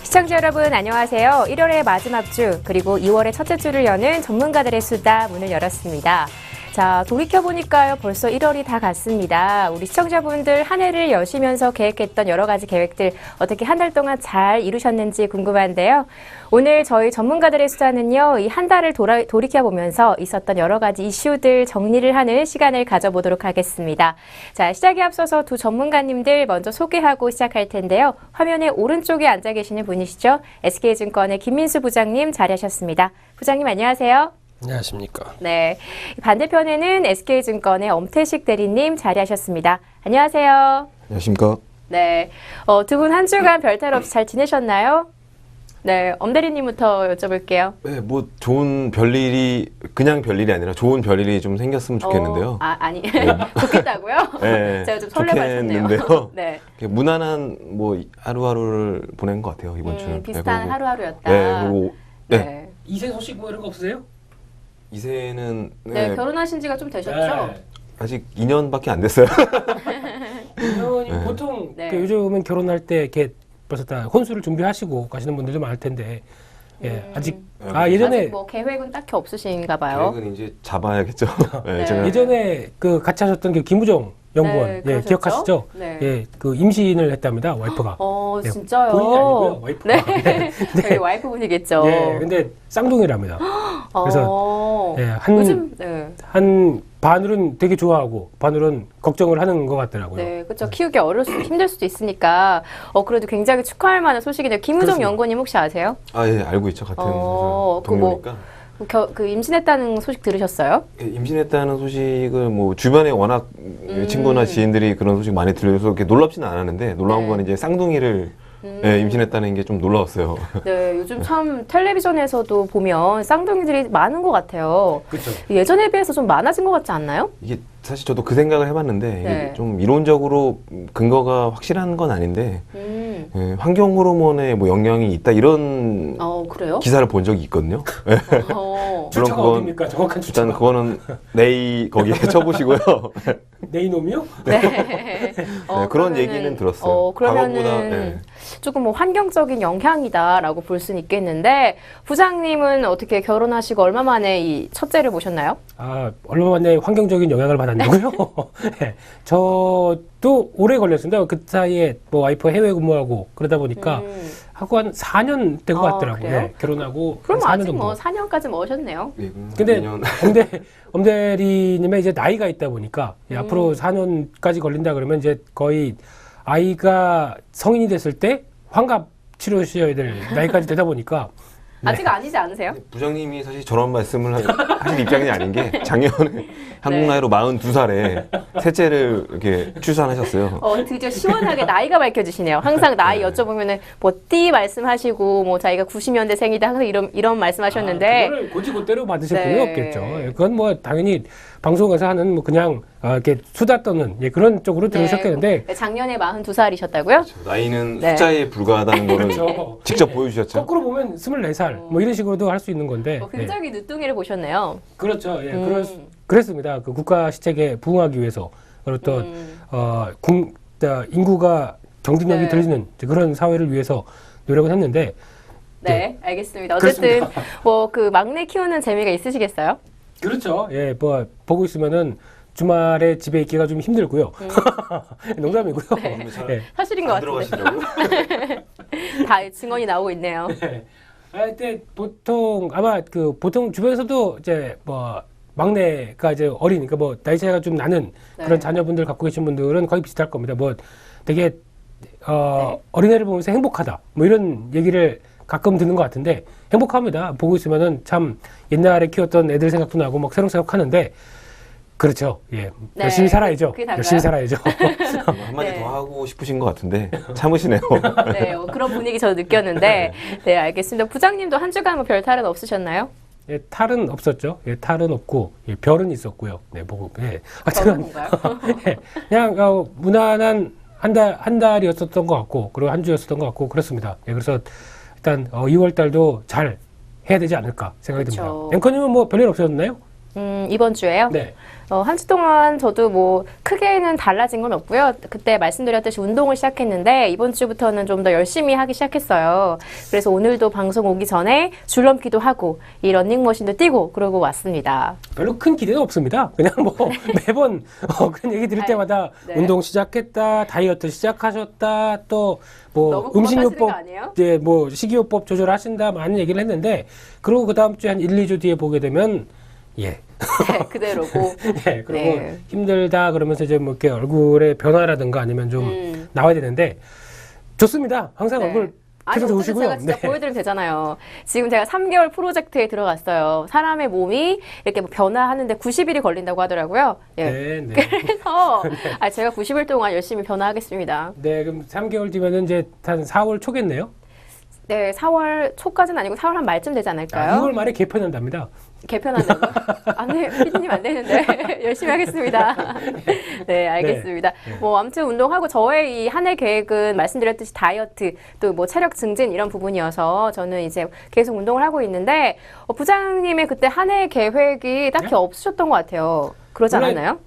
시청자 여러분 안녕하세요. 1월의 마지막 주 그리고 2월의 첫째 주를 여는 전문가들의 수다 문을 열었습니다. 자, 돌이켜보니까요 벌써 1월이 다 갔습니다. 우리 시청자분들 한 해를 여시면서 계획했던 여러 가지 계획들 어떻게 한 달 동안 잘 이루셨는지 궁금한데요. 오늘 저희 전문가들의 수다는요 이 한 달을 돌이켜보면서 있었던 여러 가지 이슈들 정리를 하는 시간을 가져보도록 하겠습니다. 자, 시작에 앞서서 두 전문가님들 먼저 소개하고 시작할 텐데요. 화면의 오른쪽에 앉아 계시는 분이시죠. SK증권의 김민수 부장님 자리하셨습니다. 부장님 안녕하세요. 안녕하십니까. 네, 반대편에는 SK증권의 엄태식 대리님 자리하셨습니다. 안녕하세요. 안녕하십니까. 네, 두 분 한 주간 별탈 없이 잘 지내셨나요? 네, 엄 대리님부터 여쭤볼게요. 네, 뭐 좋은 별일이 그냥 별일이 아니라 좋은 별일이 좀 생겼으면 좋겠는데요. 아니 좋겠다고요? 네, 제가 좀 설레발쳤네요. 좋겠는데요. 네, 무난한 뭐 하루하루를 보낸 것 같아요 이번 주는. 비슷한 네, 하루하루였다. 네, 그리고 네. 이세 소식 뭐 이런 거 없으세요? 이세는 네, 결혼하신 지가 좀 되셨죠? 네. 아직 2년밖에 안 됐어요. 이년이 네. 보통 네. 요즘은 결혼할 때 이렇게 벌써 다 혼수를 준비하시고 가시는 분들도 많을 텐데 예, 아직 예전에 아직 뭐 계획은 딱히 없으신가 봐요. 계획은 이제 잡아야겠죠. 네, 네. 제가 예전에 그 같이 하셨던 그 김우정 연구원 네, 예, 그러셨죠? 기억하시죠? 네. 예, 그 임신을 했답니다 와이프가. 네, 진짜요? 본인이 아니고요 와이프가. 네, 저희 와이프분이겠죠. 예, 근데 쌍둥이랍니다. 그래서 예, 요즘 한 반으로는 되게 좋아하고 반으로는 걱정을 하는 것 같더라고요. 네, 그렇죠. 키우기 힘들 수도 있으니까 그래도 굉장히 축하할 만한 소식이네요. 김우정 그렇습니다. 연구원님 혹시 아세요? 예, 알고 있죠. 같은 동료니까. 그 임신했다는 소식 들으셨어요? 예, 임신했다는 소식을 뭐 주변에 워낙 친구나 지인들이 그런 소식 많이 들려서 이렇게 놀랍지는 않았는데 놀라운 네. 건 이제 쌍둥이를 예, 임신했다는 게 좀 놀라웠어요. 네, 요즘 참 텔레비전에서도 보면 쌍둥이들이 많은 것 같아요. 그렇죠. 예전에 비해서 좀 많아진 것 같지 않나요? 이게 사실 저도 그 생각을 해봤는데 네. 이게 좀 이론적으로 근거가 확실한 건 아닌데 예, 환경 호르몬에 뭐 영향이 있다 이런 그래요? 기사를 본 적이 있거든요. 출처가 그건 어딥니까? 정확한 출처가. 일단 그거는 네이 거기에 쳐보시고요. 내 이놈이요? 네. 네, 그런 얘기는 들었어요. 그러면은 과거보다, 네. 조금 뭐 환경적인 영향이다라고 볼 수는 있겠는데 부장님은 어떻게 결혼하시고 얼마 만에 이 첫째를 모셨나요? 얼마 만에 환경적인 영향을 받았냐고요? 네, 저도 오래 걸렸습니다. 그 사이에 뭐 와이프 해외 근무하고 그러다 보니까 하고 한 4년 된 것 같더라고요. 그래요? 네, 결혼하고 그럼 4년 아직 정도. 뭐 4년까지 모셨네요. 예, 근데 2년. 엄대리님의 이제 나이가 있다 보니까 앞으로 4년까지 걸린다 그러면 이제 거의 아이가 성인이 됐을 때 환갑 치료하셔야 될 나이까지 되다 보니까 아직 아니지 않으세요? 부장님이 사실 저런 말씀을 하실 입장이 아닌 게 작년에 한국 나이로 42살에 셋째를 이렇게 출산하셨어요. 드디어 시원하게 나이가 밝혀지시네요. 항상 나이 여쭤보면은 뭐 띠 말씀하시고 뭐 자기가 90년대생이다 항상 이런 말씀하셨는데 그거를 고지고대로 받으실 네. 필요 없겠죠. 예, 그건 뭐 당연히 방송에서 하는 뭐 그냥 이렇게 수다 떠는 그런 쪽으로 들으셨겠는데 작년에 42살이셨다고요? 나이는 네. 숫자에 불과하다는 거를 그렇죠. 직접 보여주셨죠. 거꾸로 보면 24살 뭐 이런 식으로도 할 수 있는 건데 굉장히 늦둥이를 보셨네요. 그렇죠. 예, 그랬습니다. 그 국가 시책에 부응하기 위해서 그리고 또 인구가 경쟁력이 네. 들리는 그런 사회를 위해서 노력을 했는데 네, 알겠습니다. 어쨌든 뭐 그 막내 키우는 재미가 있으시겠어요? 그렇죠. 예, 뭐 보고 있으면은 주말에 집에 있기가 좀 힘들고요. 농담이고요. 예. 사실인 것 안 같은데. 들어가시려고요? 다 증언이 나오고 있네요. 근데 보통 아마 보통 주변에서도 이제 뭐 막내가 이제 어리니까 뭐 나이 차이가 좀 나는 그런 자녀분들 갖고 계신 분들은 거의 비슷할 겁니다. 뭐 되게 어린애를 보면서 행복하다 뭐 이런 얘기를 가끔 듣는 것 같은데 행복합니다. 보고 있으면은 참 옛날에 키웠던 애들 생각도 나고 막 새록새록 하는데 그렇죠. 예, 네, 열심히 살아야죠. 그게 다인가요? 열심히 살아야죠. 한마디 네. 더 하고 싶으신 것 같은데 참으시네요. 네, 그런 분위기 저도 느꼈는데 네, 알겠습니다. 부장님도 한 주간 뭐 별탈은 없으셨나요? 예, 탈은 없었죠. 예, 탈은 없고 별은 있었고요. 네, 보고 저는 뭔가요? 그냥 무난한 한 달이었었던 것 같고 그리고 한 주였었던 것 같고 그렇습니다. 예, 그래서 일단 2월 달도 잘 해야 되지 않을까 생각이 그렇죠. 듭니다. 앵커님은 뭐 별일 없으셨나요? 이번 주에요? 네. 한 주 동안 저도 뭐 크게는 달라진 건 없고요. 그때 말씀드렸듯이 운동을 시작했는데 이번 주부터는 좀 더 열심히 하기 시작했어요. 그래서 오늘도 방송 오기 전에 줄넘기도 하고 이 러닝머신도 뛰고 그러고 왔습니다. 별로 큰 기대는 없습니다. 그냥 뭐 매번 그런 얘기 들을 때마다 네. 운동 시작했다, 다이어트 시작하셨다, 또 뭐 너무 고막하시는 음식요법, 거 아니에요? 네, 뭐 식이요법 조절하신다 많은 얘기를 했는데 그러고 그 다음 주에 한 1, 2주 뒤에 보게 되면 예. 네, 그대로고. 예, 그리고 네. 힘들다 그러면서 이제 뭐 이렇게 얼굴에 변화라든가 아니면 좀 나와야 되는데 좋습니다. 항상 네. 얼굴 아니, 계속 어쨌든 좋으시고요. 제가 진짜 보여드리면 되잖아요. 지금 제가 3개월 프로젝트에 들어갔어요. 사람의 몸이 이렇게 뭐 변화하는데 90일이 걸린다고 하더라고요. 예. 네, 네. 그래서 제가 90일 동안 열심히 변화하겠습니다. 네, 그럼 3개월 뒤면은 이제 한 4월 초겠네요. 네, 4월 초까지는 아니고 4월 한 말쯤 되지 않을까요? 2월 말에 개편한답니다. 개편한다고? 네, 피디님 안 되는데 열심히 하겠습니다. 네, 알겠습니다. 뭐 아무튼 운동하고 저의 이 한 해 계획은 말씀드렸듯이 다이어트 또 뭐 체력 증진 이런 부분이어서 저는 이제 계속 운동을 하고 있는데 부장님의 그때 한 해 계획이 딱히 없으셨던 것 같아요. 그러지 원래 않았나요?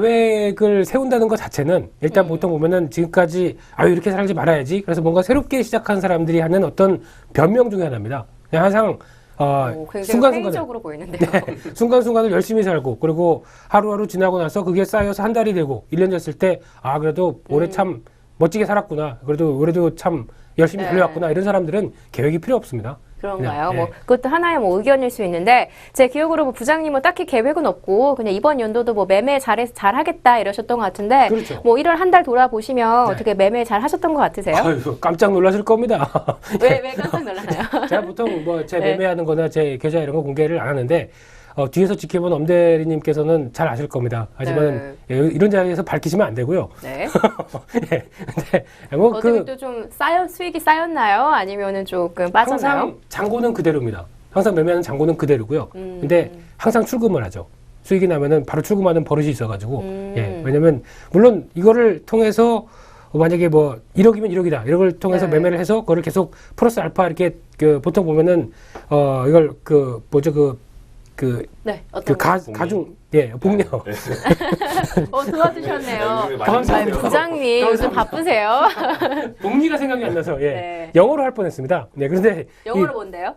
계획을 세운다는 것 자체는 일단 보통 보면은 지금까지 이렇게 살지 말아야지. 그래서 뭔가 새롭게 시작한 사람들이 하는 어떤 변명 중에 하나입니다. 그냥 항상 굉장히 순간순간을 회의적으로 보이는데요. 순간순간을 열심히 살고 그리고 하루하루 지나고 나서 그게 쌓여서 한 달이 되고 1년 됐을 때 그래도 올해 참 멋지게 살았구나. 그래도 올해도 참 열심히 네. 달려왔구나. 이런 사람들은 계획이 필요 없습니다. 그런가요? 그냥, 뭐 그것도 하나의 뭐 의견일 수 있는데 제 기억으로 뭐 부장님은 딱히 계획은 없고 그냥 이번 연도도 뭐 매매 잘하겠다 이러셨던 것 같은데 그렇죠. 뭐 1월 한 달 돌아보시면 네. 어떻게 매매 잘 하셨던 것 같으세요? 아유, 깜짝 놀라실 겁니다. 왜 깜짝 놀라나요? 제가 보통 뭐 제 네. 매매하는 거나 제 계좌 이런 거 공개를 안 하는데 뒤에서 지켜본 엄대리님께서는 잘 아실 겁니다. 하지만 이런 자리에서 밝히시면 안 되고요. 네. 예. 근데 뭐 어떻게 또 좀 수익이 쌓였나요? 아니면은 조금 빠졌나요? 항상 잔고는 그대로입니다. 항상 매매하는 잔고는 그대로고요. 근데 항상 출금을 하죠. 수익이 나면은 바로 출금하는 버릇이 있어가지고 예. 왜냐면 물론 이거를 통해서 만약에 뭐 1억이면 1억이다. 이걸 통해서 네. 매매를 해서 그걸 계속 플러스 알파 이렇게 보통 보면은 이걸 네, 어떤 거? 가중 복려 도와주셨네요. 감사합니다. 부장님 요즘 바쁘세요? 복리가 생각이 안 나서 네. 영어로 할 뻔했습니다. 네, 그런데 영어로 뭔데요?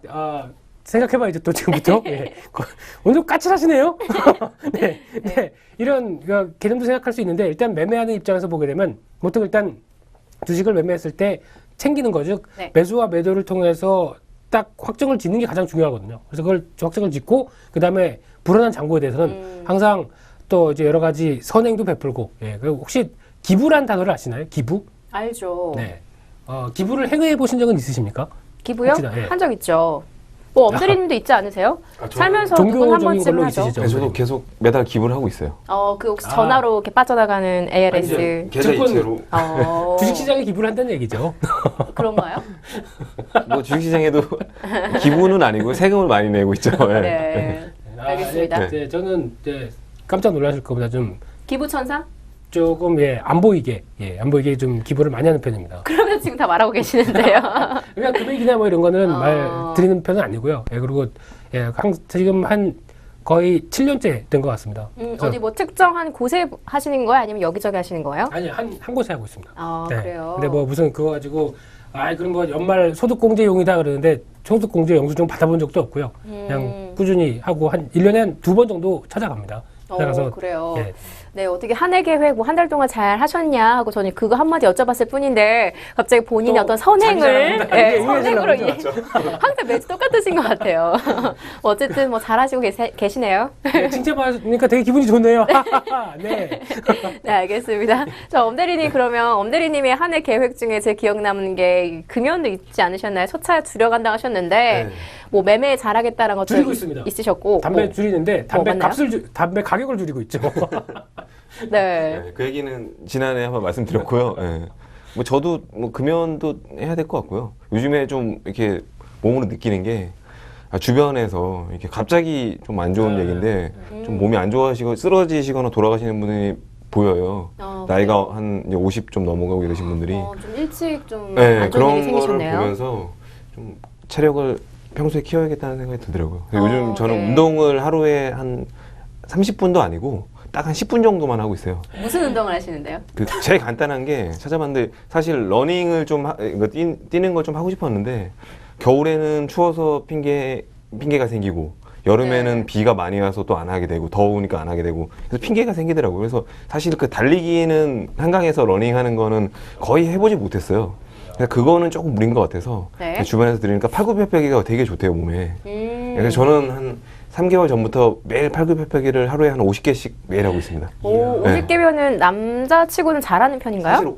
생각해봐야죠 또 지금부터. 예. 오늘 까칠하시네요. 네, 네. 이런 개념도 생각할 수 있는데 일단 매매하는 입장에서 보게 되면 보통 일단 주식을 매매했을 때 챙기는 거죠. 네. 매수와 매도를 통해서 딱 확정을 짓는 게 가장 중요하거든요. 그래서 그걸 확정을 짓고 그 다음에 불안한 잔고에 대해서는 항상 또 이제 여러 가지 선행도 베풀고. 예. 그리고 혹시 기부란 단어를 아시나요? 기부? 알죠. 네. 기부를 행위해 보신 적은 있으십니까? 기부요? 혹시나, 예. 한 적 있죠. 뭐 엄대리님도 있지 않으세요? 살면서 누군 한 종교적인 번쯤은 걸로 하죠. 있으시죠? 네, 저도 계속 매달 기부를 하고 있어요. 그 혹시 전화로 이렇게 빠져나가는 ALS 계좌 증권- 이체로. 주식시장에 기부를 한다는 얘기죠. 그런가요? 뭐 주식시장에도 기부는 아니고 세금을 많이 내고 있죠. 예. 네. 알겠습니다. 네, 저는 이제 깜짝 놀라실 겁니다. 좀 기부천사? 조금 안 보이게 좀 기부를 많이 하는 편입니다. 그러면 지금 다 말하고 계시는데요. 그러니까 금액이나 뭐 이런 거는 말 드리는 편은 아니고요. 그리고 지금 한 거의 7년째 된 것 같습니다. 그래서 어디 뭐 특정한 곳에 하시는 거예요? 아니면 여기저기 하시는 거예요? 아니 한 곳에 하고 있습니다. 그래요. 근데 뭐 무슨 그거 가지고 그럼 뭐 연말 소득공제용이다 그러는데 소득공제 영수증 받아본 적도 없고요. 그냥 꾸준히 하고 한 1년에 한 2번 정도 찾아갑니다. 찾아가서 그래요. 예. 네, 어떻게 한 해 계획 뭐 한 달 동안 잘 하셨냐 하고 저는 그거 한마디 여쭤봤을 뿐인데 갑자기 본인의 또 어떤 선행을 자기 자랑한다. 이게 선행으로 이해하시려고 항상 매주 똑같으신 것 같아요. 어쨌든 뭐 잘하시고 계시네요. 칭찬받으니까 되게 기분이 좋네요. 네. 네, 알겠습니다. 자, 엄대리님 그러면 엄대리님의 한 해 계획 중에 제 기억 남는 게 금연도 있지 않으셨나요? 첫차 줄여간다 하셨는데 네. 뭐 매매 잘하겠다는 것도 줄이고 있습니다. 있으셨고 담배 줄이는데 담배 맞나요? 담배 가격을 줄이고 있죠. 네. 네, 그 얘기는 지난해 한번 말씀드렸고요. 예. 뭐 저도 뭐 금연도 해야 될 것 같고요. 요즘에 좀 이렇게 몸으로 느끼는 게 주변에서 이렇게 갑자기 좀 안 좋은 얘기인데 좀 몸이 안 좋아지고 쓰러지시거나 돌아가시는 분이 보여요. 나이가 한 이제 50 좀 넘어가고 이러신 분들이 좀 일찍 좀 네, 안 좋은 그런 일이 거를 생기셨네요. 보면서 좀 체력을 평소에 키워야겠다는 생각이 들더라고요. 요즘 저는 네. 운동을 하루에 한 30분도 아니고 딱 한 10분 정도만 하고 있어요. 무슨 운동을 하시는데요? 그 제일 간단한 게 찾아봤는데 사실 러닝을 좀 뛰는 걸 좀 하고 싶었는데 겨울에는 추워서 핑계가 생기고 여름에는 네. 비가 많이 와서 또 안 하게 되고 더우니까 안 하게 되고 그래서 핑계가 생기더라고요. 그래서 사실 그 달리기는 한강에서 러닝하는 거는 거의 해보지 못했어요. 그러니까 그거는 조금 무리인 것 같아서 네. 주변에서 들으니까 팔굽혀펴기가 되게 좋대요 몸에. 그래서 저는 한 3개월 전부터 매일 팔굽혀펴기를 하루에 한 50개씩 매일 하고 있습니다. 오, 네. 50개면은 남자치고는 잘하는 편인가요? 사실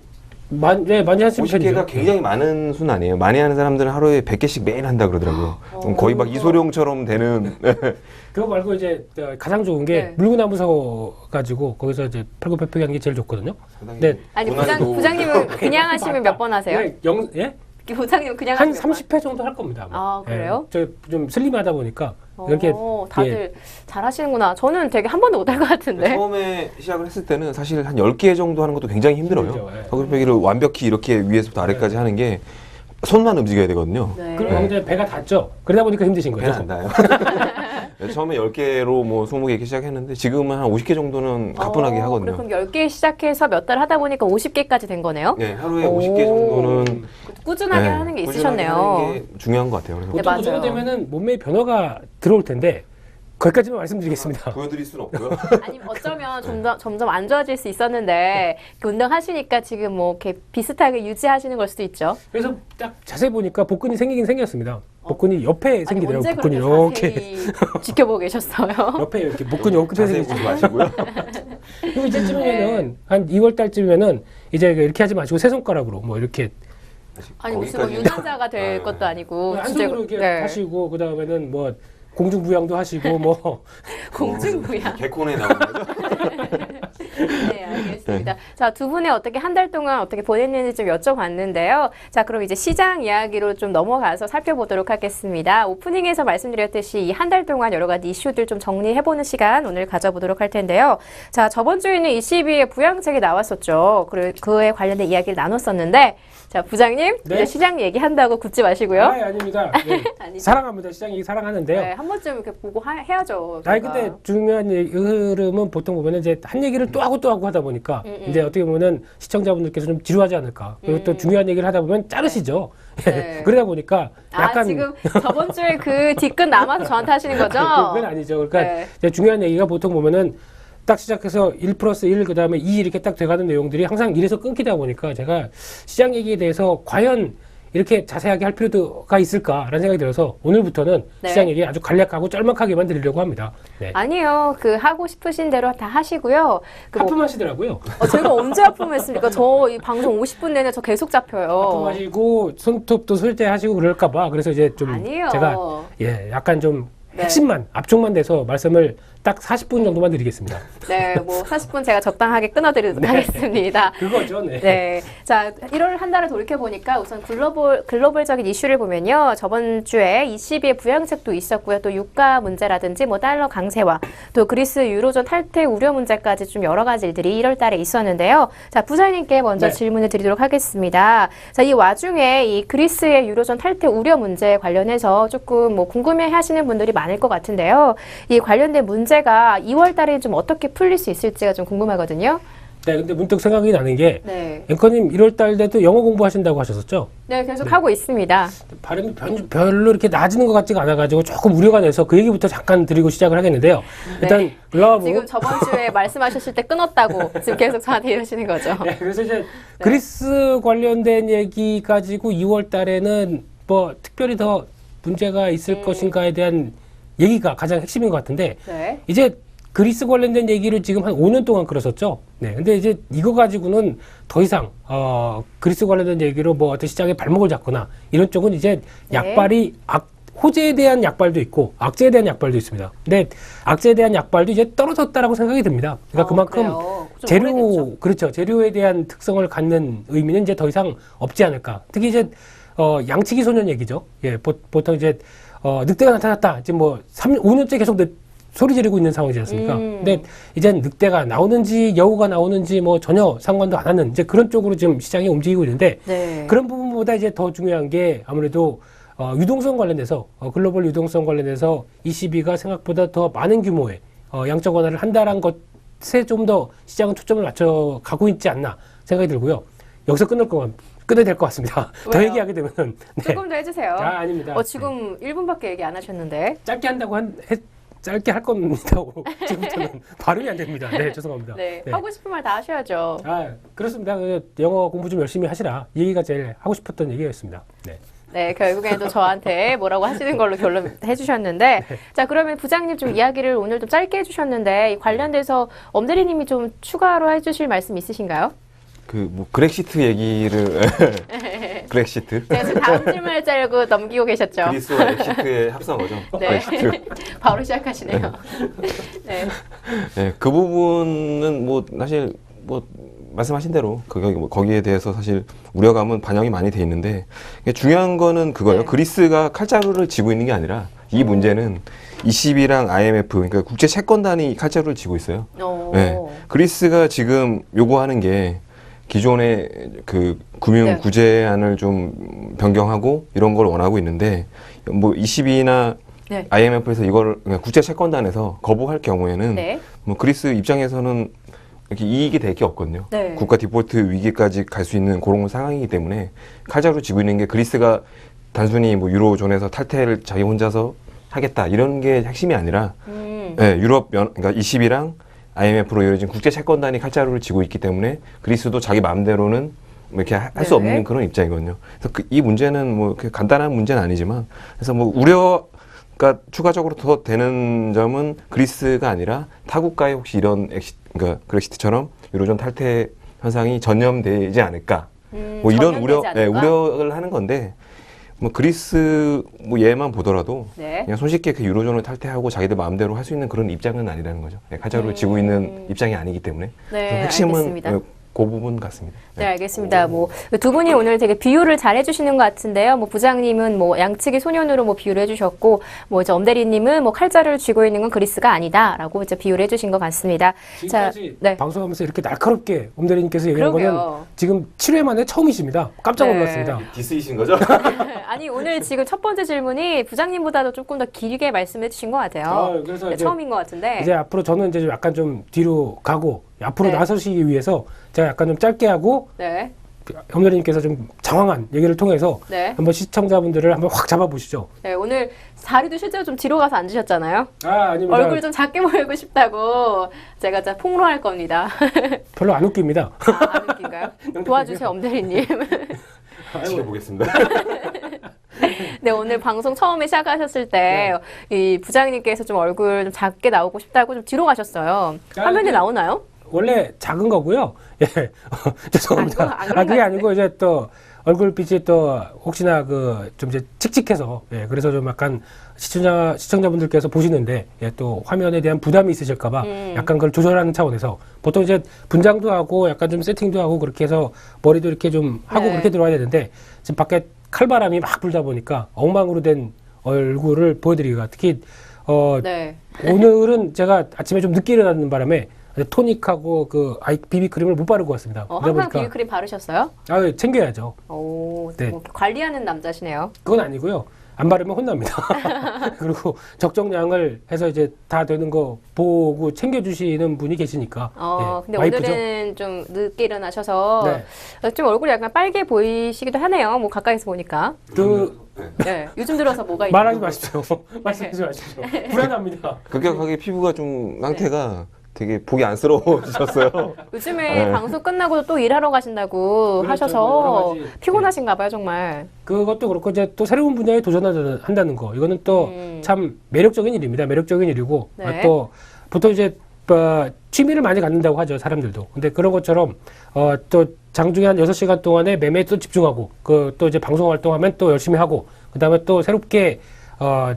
네, 많이 하시는 50개가 편이죠. 굉장히 많은 수는 아니에요. 많이 하는 사람들은 하루에 100개씩 매일 한다 그러더라고요. 거의 막 이소룡처럼 되는. 그거 말고 이제 가장 좋은 게 네. 물구나무 서 가지고 거기서 이제 팔굽혀펴기 하는 게 제일 좋거든요. 네. 아니 고난이도- 부장님은 그냥 하시면 몇 번 하세요? 예? 부장님 그냥 한 하시면 몇 번? 30회 정도 할 겁니다. 아마. 아, 그래요? 저 좀 슬림하다 보니까 이렇게 다들 예. 잘 하시는구나. 저는 되게 한 번도 못 할 것 같은데. 처음에 시작을 했을 때는 사실 한 10개 정도 하는 것도 굉장히 힘들어요. 힘들죠, 예. 팔굽혀펴기를 완벽히 이렇게 위에서부터 아래까지 하는 게 손만 움직여야 되거든요. 네. 그리고 이제 배가 닿죠. 그러다 보니까 힘드신 거죠. 배는 안 닿아요. 네, 처음에 10개로 뭐 20개 이렇게 시작했는데 지금은 한 50개 정도는 가뿐하게 그래, 하거든요. 그럼 10개 시작해서 몇 달 하다 보니까 50개까지 된 거네요? 네, 하루에 오. 50개 정도는 꾸준하게 네, 하는 게 꾸준하게 있으셨네요. 하는 게 중요한 것 같아요. 그래서 네, 보통 그 맞아요. 정도 되면은 몸매의 변화가 들어올 텐데 거기까지만 말씀드리겠습니다. 보여드릴 수는 없고요. 아니 어쩌면 점점 안 좋아질 수 있었는데 그 운동하시니까 지금 뭐 이렇게 비슷하게 유지하시는 걸 수도 있죠. 그래서 딱 자세히 보니까 복근이 생기긴 생겼습니다. 복근이 옆에 아니 생기더라고요. 언제 복근이 그렇게 이렇게 자세히 지켜보고 계셨어요? 옆에 이렇게 복근이 옆에 자세히 생기죠. 보지 마시고요. 그리고 이제쯤이면은 한 2월 달쯤이면은 이제 이렇게 하지 마시고 세 손가락으로 뭐 이렇게 아니 무슨 뭐 거기까지- 유난자가 될 아, 것도 아니고 한 진짜 손으로 이렇게 네. 하시고 그 다음에는 뭐 공중부양도 하시고 뭐 공중부양. 개콘에 나오는 거죠? 네, 알겠습니다. 자, 두 분이 어떻게 한 달 동안 어떻게 보냈는지 좀 여쭤봤는데요. 자, 그럼 이제 시장 이야기로 좀 넘어가서 살펴보도록 하겠습니다. 오프닝에서 말씀드렸듯이 이 한 달 동안 여러 가지 이슈들 좀 정리해보는 시간 오늘 가져보도록 할 텐데요. 자, 저번 주에는 22의 부양책이 나왔었죠. 그리고 그에 관련된 이야기를 나눴었는데, 자, 부장님, 네? 이제 시장 얘기한다고 굳지 마시고요. 아, 아닙니다. 네. 아니죠. 사랑합니다. 시장 얘기 사랑하는데요. 네, 한 번쯤 이렇게 보고 해야죠. 아니 저희가. 근데 중요한 흐름은 보통 보면은 이제 한 얘기를 또 하고 하다 보니까 이제 어떻게 보면은 시청자분들께서 좀 지루하지 않을까. 그리고 또 중요한 얘기를 하다 보면 자르시죠. 네. 그러다 보니까 약간 지금 저번 주에 그 뒤끝 남아서 저한테 하시는 거죠? 그건 아니죠. 그러니까 네. 이제 중요한 얘기가 보통 보면은 딱 시작해서 1 플러스 1, 그 다음에 2 이렇게 딱 돼가는 내용들이 항상 1에서 끊기다 보니까 제가 시장 얘기에 대해서 과연 이렇게 자세하게 할 필요가 있을까라는 생각이 들어서 오늘부터는 네. 시장 얘기 아주 간략하고 짤막하게만 드리려고 합니다. 네. 아니요. 그 하고 싶으신 대로 다 하시고요. 그 뭐, 하품하시더라고요. 제가 언제 하품했습니까? 저 이 방송 50분 내내 저 계속 잡혀요. 하품하시고 손톱도 설제하시고 그럴까봐 그래서 이제 좀 아니에요. 제가 약간 좀 네. 핵심만 압축만 돼서 말씀을 딱 40분 정도만 드리겠습니다. 네, 뭐 40분 제가 적당하게 끊어드리도록 하겠습니다. 그거죠, 네. 네. 자, 1월 한 달을 돌이켜보니까 우선 글로벌적인 이슈를 보면요. 저번 주에 22의 부양책도 있었고요. 또 유가 문제라든지 뭐 달러 강세와 또 그리스 유로존 탈퇴 우려 문제까지 좀 여러 가지 일들이 1월 달에 있었는데요. 자, 부장님께 먼저 네. 질문을 드리도록 하겠습니다. 자, 이 와중에 이 그리스의 유로존 탈퇴 우려 문제 관련해서 조금 뭐 궁금해 하시는 분들이 많을 것 같은데요. 이 관련된 문제가 2월 달에 좀 어떻게 풀릴 수 있을지가 좀 궁금하거든요. 네, 근데 문득 생각이 나는 게 네. 앵커님 1월 달 돼도 영어 공부하신다고 하셨었죠? 네, 계속 하고 있습니다. 발음이 별로 이렇게 나아지는 것 같지가 않아가지고 조금 우려가 돼서 그 얘기부터 잠깐 드리고 시작을 하겠는데요. 일단 러브. 지금 저번 주에 말씀하셨을 때 끊었다고 지금 계속 저한테 이러시는 거죠. 네, 그래서 이제 그리스 관련된 얘기 가지고 2월 달에는 뭐 특별히 더 문제가 있을 것인가에 대한 얘기가 가장 핵심인 것 같은데 네. 이제 그리스 관련된 얘기를 지금 한 5년 동안 끌었었죠. 네. 근데 이제 이거 가지고는 더 이상, 그리스 관련된 얘기로 뭐 어떤 시장에 발목을 잡거나 이런 쪽은 이제 약발이 호재에 대한 약발도 있고 악재에 대한 약발도 있습니다. 근데 악재에 대한 약발도 이제 떨어졌다라고 생각이 듭니다. 그러니까 그만큼 그래요. 좀 오래됐죠. 그렇죠. 재료에 대한 특성을 갖는 의미는 이제 더 이상 없지 않을까. 특히 이제, 양치기 소년 얘기죠. 예, 보통 이제, 늑대가 나타났다. 지금 뭐 5년째 계속 소리 지르고 있는 상황이지 않습니까? 근데 이제 늑대가 나오는지 여우가 나오는지 뭐 전혀 상관도 안 하는 이제 그런 쪽으로 지금 시장이 움직이고 있는데 네. 그런 부분보다 이제 더 중요한 게 아무래도 유동성 관련해서 글로벌 유동성 관련해서 ECB가 생각보다 더 많은 규모의 양적 완화를 한다는 것에 좀 더 시장은 초점을 맞춰 가고 있지 않나 생각이 들고요. 여기서 끊어야 될 것 같습니다. 더 왜요? 얘기하게 되면은 네. 조금 더 해주세요. 아닙니다. 지금 1분밖에 얘기 안 하셨는데. 짧게 한다고 짧게 할 겁니다. 지금부터는 발음이 안 됩니다. 네, 죄송합니다. 네, 네. 하고 싶은 말 다 하셔야죠. 그렇습니다. 영어 공부 좀 열심히 하시라. 이 얘기가 제일 하고 싶었던 얘기였습니다. 네. 네, 결국에는 저한테 뭐라고 하시는 걸로 결론 해주셨는데, 자, 그러면 부장님 좀 이야기를 오늘 좀 짧게 해주셨는데, 이 관련돼서 엄대리님이 좀 추가로 해주실 말씀 있으신가요? 그렉시트 얘기를 그렉시트 네, 지금 다음 질문을 짤고 넘기고 계셨죠? 그리스와 엑시트의 합성 거죠. 네. 그렉시트. 바로 시작하시네요. 네. 네, 그 부분은 사실 말씀하신 대로 거기에 대해서 사실 우려감은 반영이 많이 돼 있는데 중요한 거는 그거예요. 네. 그리스가 칼자루를 쥐고 있는 게 아니라 이 문제는 ECB랑 IMF 그러니까 국제 채권단이 칼자루를 쥐고 있어요. 네, 그리스가 지금 요구하는 게 기존의 그 금융 네. 구제안을 좀 변경하고 이런 걸 원하고 있는데 ECB나 네. IMF에서 이걸 그냥 국제 채권단에서 거부할 경우에는 네. 그리스 입장에서는 이렇게 이익이 될 게 없거든요. 네. 국가 디폴트 위기까지 갈 수 있는 그런 상황이기 때문에 칼자루 쥐고 있는 게 그리스가 단순히 유로존에서 탈퇴를 자기 혼자서 하겠다 이런 게 핵심이 아니라 네, 그러니까 ECB랑 IMF로 이루어진 국제 채권단이 칼자루를 쥐고 있기 때문에 그리스도 자기 마음대로는 이렇게 할 수 없는 그런 입장이거든요. 그래서 이 문제는 간단한 문제는 아니지만 그래서 우려가 추가적으로 더 되는 점은 그리스가 아니라 타국가에 혹시 이런 그러니까 그렉시트처럼 유로존 탈퇴 현상이 전염되지 않을까 이런 우려를 하는 건데 그리스 예만 보더라도 네. 그냥 손쉽게 그 유로존을 탈퇴하고 자기들 마음대로 할 수 있는 그런 입장은 아니라는 거죠. 칼자루를 쥐고 있는 입장이 아니기 때문에. 네, 그래서 핵심은 알겠습니다. 그 부분 같습니다. 네, 알겠습니다. 두 분이 오늘 되게 비유를 잘 해주시는 것 같은데요. 부장님은 양측의 소년으로 비유를 해주셨고, 이제 엄대리님은 칼자루를 쥐고 있는 건 그리스가 아니다라고 이제 비유를 해주신 것 같습니다. 지금까지 네. 방송하면서 이렇게 날카롭게 엄대리님께서 얘기한 거는 지금 7회 만에 처음이십니다. 깜짝 놀랐습니다. 디스이신 거죠? 아니, 오늘 지금 첫 번째 질문이 부장님보다도 조금 더 길게 말씀해 주신 것 같아요. 그래서 네, 이제 처음인 것 같은데. 이제 앞으로 저는 이제 약간 좀 뒤로 가고 앞으로 네. 나서시기 위해서 제가 약간 좀 짧게 하고 네. 엄대리님께서 좀 장황한 얘기를 통해서 네. 한번 시청자분들을 한번 확 잡아보시죠. 네, 오늘 자리도 실제로 좀 뒤로 가서 앉으셨잖아요. 아닙니다. 얼굴 좀 작게 보이고 싶다고 제가 진짜 폭로할 겁니다. 별로 안 웃깁니다. 안 웃긴가요? 도와주세요, 엄대리님. 지켜보겠습니다. 네, 오늘 방송 처음에 시작하셨을 때 이 부장님께서 좀 얼굴 좀 작게 나오고 싶다고 좀 뒤로 가셨어요. 화면에 나오나요? 원래 작은 거고요. 예, 죄송합니다. 안 그런 것 그게 아니고 이제 또 얼굴빛이 또 혹시나 좀 이제 칙칙해서 그래서 좀 약간 시청자분들께서 보시는데 또 화면에 대한 부담이 있으실까봐 약간 그걸 조절하는 차원에서 보통 이제 분장도 하고 약간 좀 세팅도 하고 그렇게 해서 머리도 이렇게 좀 하고 네. 그렇게 들어와야 되는데 지금 밖에 칼바람이 막 불다 보니까 엉망으로 된 얼굴을 보여드리기가 특히 네. 오늘은 제가 아침에 좀 늦게 일어나는 바람에 토닉하고 비비크림을 못 바르고 왔습니다. 그러다 항상 보니까 비비크림 바르셨어요? 챙겨야죠. 오, 네. 관리하는 남자시네요. 그건 아니고요. 안 바르면 혼납니다. 그리고 적정량을 해서 이제 다 되는 거 보고 챙겨주시는 분이 계시니까. 근데 와이프죠. 오늘은 좀 늦게 일어나셔서 네. 좀 얼굴이 약간 빨개 보이시기도 하네요. 가까이서 보니까. 네, 요즘 들어서 뭐가 있나요? 말하지 마십시오. 말씀하지 마십시오. 불안합니다. 급격하게 피부가 좀 상태가 되게 보기 안쓰러워지셨어요. 요즘에 네. 방송 끝나고도 또 일하러 가신다고 그렇죠. 하셔서 여러 가지. 피곤하신가 봐요, 정말. 그것도 그렇고 이제 또 새로운 분야에 도전한다는 거 이거는 또 참 매력적인 일입니다. 매력적인 일이고 네. 또 보통 이제 취미를 많이 갖는다고 하죠, 사람들도. 근데 그런 것처럼 또 장중에 한 6시간 동안에 매매에 또 집중하고 또 이제 방송 활동하면 또 열심히 하고 그다음에 또 새롭게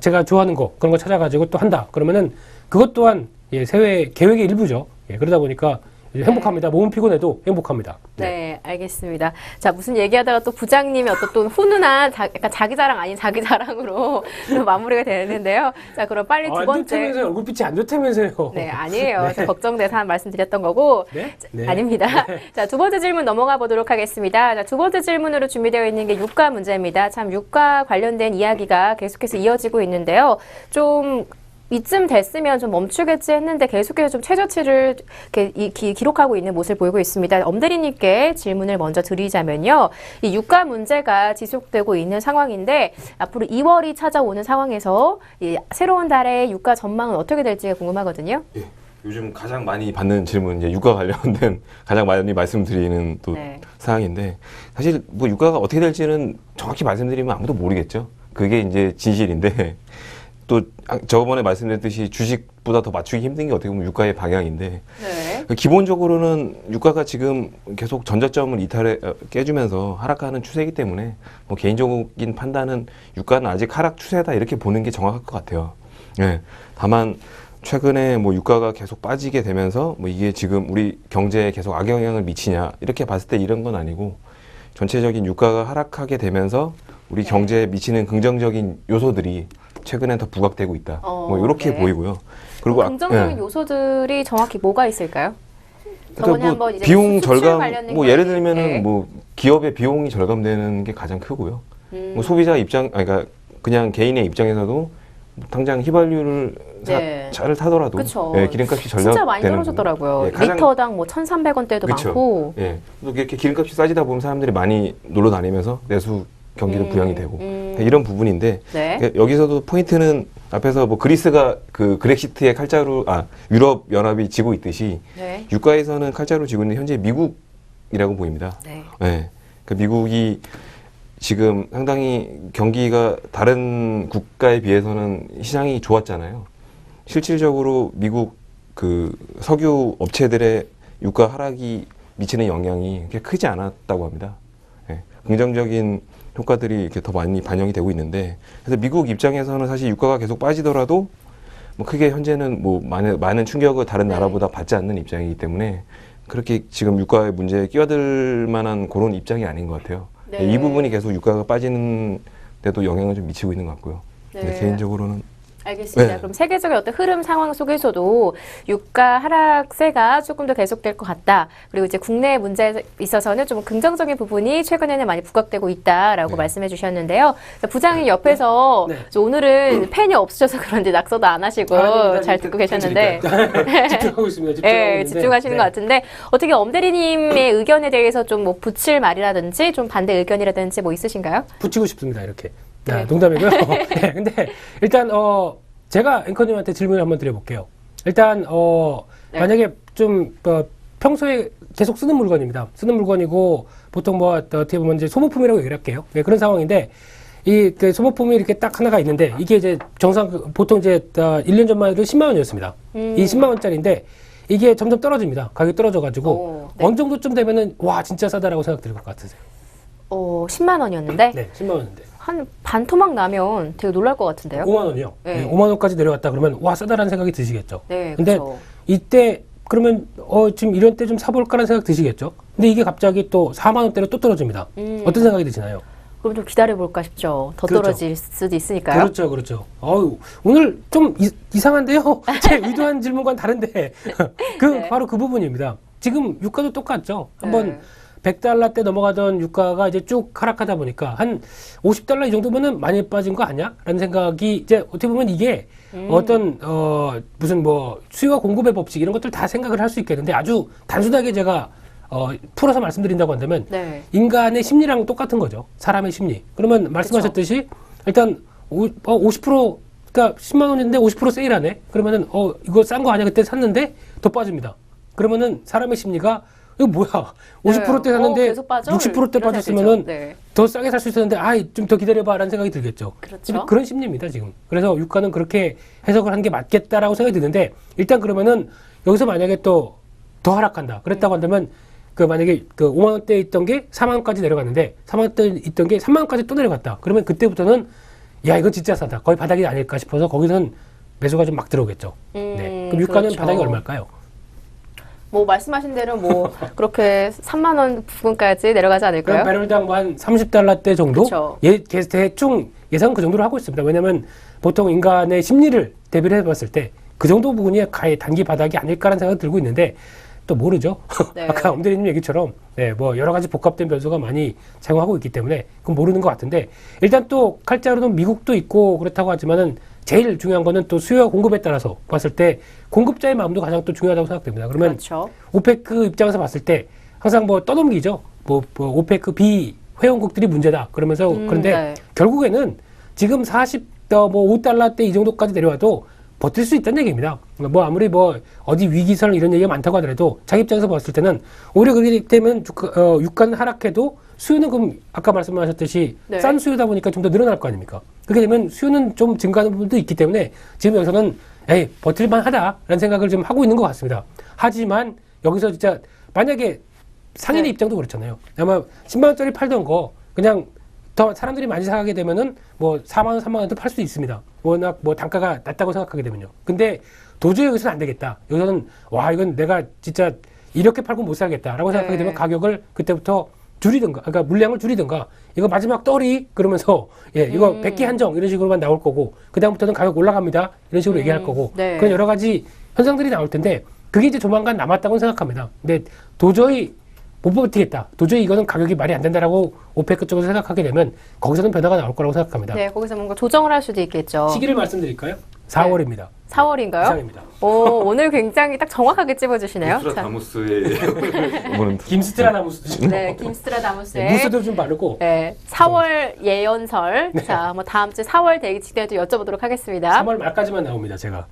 제가 좋아하는 거 그런 거 찾아가지고 또 한다. 그러면은 그것 또한 새해 계획의 일부죠. 그러다 보니까 행복합니다. 몸은 피곤해도 행복합니다. 네, 알겠습니다. 자, 무슨 얘기하다가 또 부장님이 어떤 또 훈훈한 약간 자기 자랑 아닌 자기 자랑으로 또 마무리가 되는데요. 자, 그럼 빨리 두 안 번째. 좋다면서요. 얼굴빛이 안 좋다면서요. 네, 아니에요. 저 걱정돼서 한 말씀 드렸던 거고. 네? 자, 네. 아닙니다. 자, 두 번째 질문 넘어가 보도록 하겠습니다. 자, 두 번째 질문으로 준비되어 있는 게 유가 문제입니다. 참 유가 관련된 이야기가 계속해서 이어지고 있는데요. 좀 이쯤 됐으면 좀 멈추겠지 했는데 계속해서 좀 최저치를 이렇게 기록하고 있는 모습을 보이고 있습니다. 엄대리님께 질문을 먼저 드리자면요. 이 유가 문제가 지속되고 있는 상황인데 앞으로 2월이 찾아오는 상황에서 이 새로운 달의 유가 전망은 어떻게 될지가 궁금하거든요. 예. 요즘 가장 많이 받는 질문, 이제 유가 관련된 가장 많이 말씀드리는 또 네. 사항인데, 사실 뭐 유가가 어떻게 될지는 정확히 말씀드리면 아무도 모르겠죠. 그게 이제 진실인데, 또 저번에 말씀드렸듯이 주식보다 더 맞추기 힘든 게 어떻게 보면 유가의 방향인데, 네. 기본적으로는 유가가 지금 계속 전저점을 깨주면서 하락하는 추세이기 때문에 뭐 개인적인 판단은 유가는 아직 하락 추세다 이렇게 보는 게 정확할 것 같아요. 예. 다만 최근에 뭐 유가가 계속 빠지게 되면서 뭐 이게 지금 우리 경제에 계속 악영향을 미치냐 이렇게 봤을 때 이런 건 아니고, 전체적인 유가가 하락하게 되면서 우리 경제에 미치는 긍정적인 요소들이 최근에 더 부각되고 있다. 뭐 이렇게 네. 보이고요. 그리고 긍정적인 요소들이 정확히 뭐가 있을까요? 그러니까 저번에 한번 이제 비용 수출 절감, 관련된 뭐 거에 예를 들면은 네. 뭐 기업의 비용이 절감되는 게 가장 크고요. 뭐 소비자 입장, 아니, 그러니까 그냥 개인의 입장에서도 당장 휘발유를 네. 차를 타더라도 그쵸. 예, 기름값이 진짜 많이 절감되는 떨어졌더라고요. 예, 가장- 리터당 뭐 1,300원대도 그쵸. 많고. 예, 또 이렇게 기름값이 싸지다 보면 사람들이 많이 놀러 다니면서 내수 경기도 부양이 되고 이런 부분인데, 네. 여기서도 포인트는 앞에서 뭐 그리스가 그 그렉시트의 칼자루, 유럽 연합이 지고 있듯이 네. 유가에서는 칼자루 지고 있는 현재 미국이라고 보입니다. 네. 네. 그 미국이 지금 상당히 경기가 다른 국가에 비해서는 시장이 좋았잖아요. 실질적으로 미국 그 석유 업체들의 유가 하락이 미치는 영향이 그렇게 크지 않았다고 합니다. 네. 긍정적인 효과들이 이렇게 더 많이 반영이 되고 있는데, 그래서 미국 입장에서는 사실 유가가 계속 빠지더라도 뭐 크게 현재는 뭐 많은 충격을 다른 네. 나라보다 받지 않는 입장이기 때문에 그렇게 지금 유가의 문제에 끼어들 만한 그런 입장이 아닌 것 같아요. 네. 이 부분이 계속 유가가 빠지는 데도 영향을 좀 미치고 있는 것 같고요. 네. 근데 개인적으로는 알겠습니다. 네. 그럼 세계적인 어떤 흐름 상황 속에서도 유가 하락세가 조금 더 계속될 것 같다. 그리고 이제 국내 문제에 있어서는 좀 긍정적인 부분이 최근에는 많이 부각되고 있다라고 네. 말씀해 주셨는데요. 부장님 옆에서 네. 오늘은 펜이 없으셔서 그런지 낙서도 안 하시고 아닙니다. 잘 듣고 계셨는데 집중하고 있습니다. 집중하고 네, 있는데. 집중하시는 네. 것 같은데 어떻게 엄대리님의 의견에 대해서 좀 뭐 붙일 말이라든지 좀 반대 의견이라든지 뭐 있으신가요? 붙이고 싶습니다. 이렇게. 네. 농담이고요. 네, 근데 일단 제가 앵커님한테 질문을 한번 드려볼게요. 일단 네. 만약에 좀 평소에 계속 쓰는 물건입니다. 쓰는 물건이고 보통 뭐 어떻게 보면 이제 소모품이라고 얘기를 할게요. 네, 그런 상황인데 이 그 소모품이 이렇게 딱 하나가 있는데 이게 이제 보통 이제 1년 전만 해도 10만 원이었습니다. 이 10만 원짜리인데 이게 점점 떨어집니다. 가격이 떨어져가지고 오, 네. 어느 정도쯤 되면은 와 진짜 싸다라고 생각 들 것 같으세요? 10만 원이었는데 네, 10만 원인데. 한 반토막 나면 되게 놀랄 것 같은데요? 5만 원이요. 네. 네, 5만 원까지 내려갔다 그러면 와 싸다라는 생각이 드시겠죠. 네, 근데 그렇죠. 이때 그러면 지금 이런 때 좀 사볼까라는 생각 드시겠죠. 근데 이게 갑자기 또 4만 원대로 또 떨어집니다. 어떤 생각이 드시나요? 그럼 좀 기다려볼까 싶죠. 더 그렇죠. 떨어질 수도 있으니까요. 그렇죠, 그렇죠. 오늘 좀 이상한데요. 제 의도한 질문과는 다른데 네. 바로 그 부분입니다. 지금 유가도 똑같죠. 한번 네. 100달러대 넘어가던 유가가 이제 쭉 하락하다 보니까 한 50달러 이 정도면은 많이 빠진 거 아니야? 라는 생각이 이제 어떻게 보면 이게 어떤 무슨 뭐 수요와 공급의 법칙 이런 것들 다 생각을 할 수 있겠는데 아주 단순하게 제가 풀어서 말씀드린다고 한다면 네. 인간의 심리랑 똑같은 거죠. 사람의 심리. 그러면 말씀하셨듯이 일단 50% 그러니까 10만 원인데 50% 세일하네. 그러면은 이거 싼 거 아니야? 그때 샀는데 더 빠집니다. 그러면은 사람의 심리가 이거 뭐야? 50%대 샀는데 계속 빠져? 60%대 이런 빠졌으면은 생각이죠. 네. 더 싸게 살 수 있었는데 좀 더 기다려봐라는 생각이 들겠죠. 그렇죠. 그런 심리입니다 지금. 그래서 유가는 그렇게 해석을 한 게 맞겠다라고 생각이 드는데 일단 그러면은 여기서 만약에 또 더 하락한다. 그랬다고 한다면 만약에 5만 원대 있던 게 4만 원까지 내려갔는데 4만 원대 있던 게 3만 원까지 또 내려갔다. 그러면 그때부터는 야 이건 진짜 싸다. 거의 바닥이 아닐까 싶어서 거기서는 매수가 좀 막 들어오겠죠. 네. 그럼 유가는 그렇죠. 바닥이 얼마일까요? 뭐 말씀하신 대로 뭐 그렇게 3만 원 부분까지 내려가지 그럼 않을까요? 배럴당 뭐 한 30달러대 정도? 그쵸. 대충 예상 그 정도로 하고 있습니다. 왜냐하면 보통 인간의 심리를 대비를 해봤을 때 그 정도 부분이 단기 바닥이 아닐까라는 생각이 들고 있는데 또 모르죠. 네. 아까 엄대리님 얘기처럼 뭐 여러 가지 복합된 변수가 많이 작용하고 있기 때문에 그건 모르는 것 같은데 일단 또 칼자루는 미국도 있고 그렇다고 하지만은 제일 중요한 거는 또 수요와 공급에 따라서 봤을 때 공급자의 마음도 가장 또 중요하다고 생각됩니다. 그러면 그렇죠. 오페크 입장에서 봤을 때 항상 뭐 떠넘기죠. 뭐 오페크 비 회원국들이 문제다. 그러면서 그런데 네. 결국에는 지금 5달러대 이 정도까지 내려와도 버틸 수 있다는 얘기입니다. 뭐 아무리 뭐 어디 위기설 이런 얘기가 많다고 하더라도 자기 입장에서 봤을 때는 오히려 그렇게 되면 유가는 하락해도 수요는 그럼 아까 말씀하셨듯이 네. 싼 수요다 보니까 좀 더 늘어날 거 아닙니까? 그렇게 되면 수요는 좀 증가하는 부분도 있기 때문에 지금 여기서는 버틸만 하다라는 생각을 좀 하고 있는 것 같습니다. 하지만 여기서 진짜 만약에 상인의 네. 입장도 그렇잖아요. 아마 10만 원짜리 팔던 거 그냥 더 사람들이 많이 사가게 되면은 뭐 4만 원, 3만 원도 팔 수 있습니다. 워낙 뭐 단가가 낮다고 생각하게 되면요. 근데 도저히 여기서는 안 되겠다. 여기서는 와 이건 내가 진짜 이렇게 팔고 못 살겠다라고 생각하게 되면 가격을 그때부터 줄이든가, 그러니까 물량을 줄이든가, 이거 마지막 떨이 그러면서 이거 100개 한정 이런 식으로만 나올 거고 그 다음부터는 가격 올라갑니다 이런 식으로 얘기할 거고 네. 그런 여러 가지 현상들이 나올 텐데 그게 이제 조만간 남았다고 생각합니다. 근데 도저히 못 버티겠다. 도저히 이거는 가격이 말이 안 된다라고 오페크 쪽에서 생각하게 되면 거기서는 변화가 나올 거라고 생각합니다. 네, 거기서 뭔가 조정을 할 수도 있겠죠. 시기를 말씀드릴까요? 4월입니다. 4월인가요? 이상입니다. 오늘 굉장히 딱 정확하게 찝어주시네요. 자, 다무스의 이거는 김스트라다무스. 네, 김스트라다무스의 무스도 좀 바르고. 네, 4월 예언설. 자, 뭐 다음 주 4월 대기 때도 여쭤보도록 하겠습니다. 3월 말까지만 나옵니다, 제가.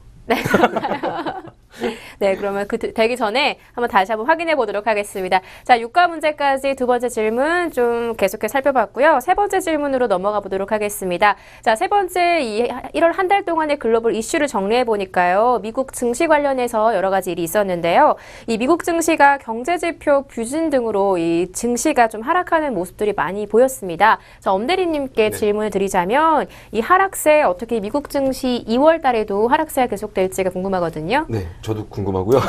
네, 그러면 되기 전에 한번 확인해 보도록 하겠습니다. 자, 유가 문제까지 두 번째 질문 좀 계속해서 살펴봤고요. 세 번째 질문으로 넘어가 보도록 하겠습니다. 자, 세 번째 1월 한 달 동안의 글로벌 이슈를 정리해 보니까요. 미국 증시 관련해서 여러 가지 일이 있었는데요. 이 미국 증시가 경제지표 부진 등으로 이 증시가 좀 하락하는 모습들이 많이 보였습니다. 자, 엄대리님께 질문을 드리자면 이 하락세 어떻게 미국 증시 2월 달에도 하락세가 계속될지가 궁금하거든요. 네, 저도 궁금하고요.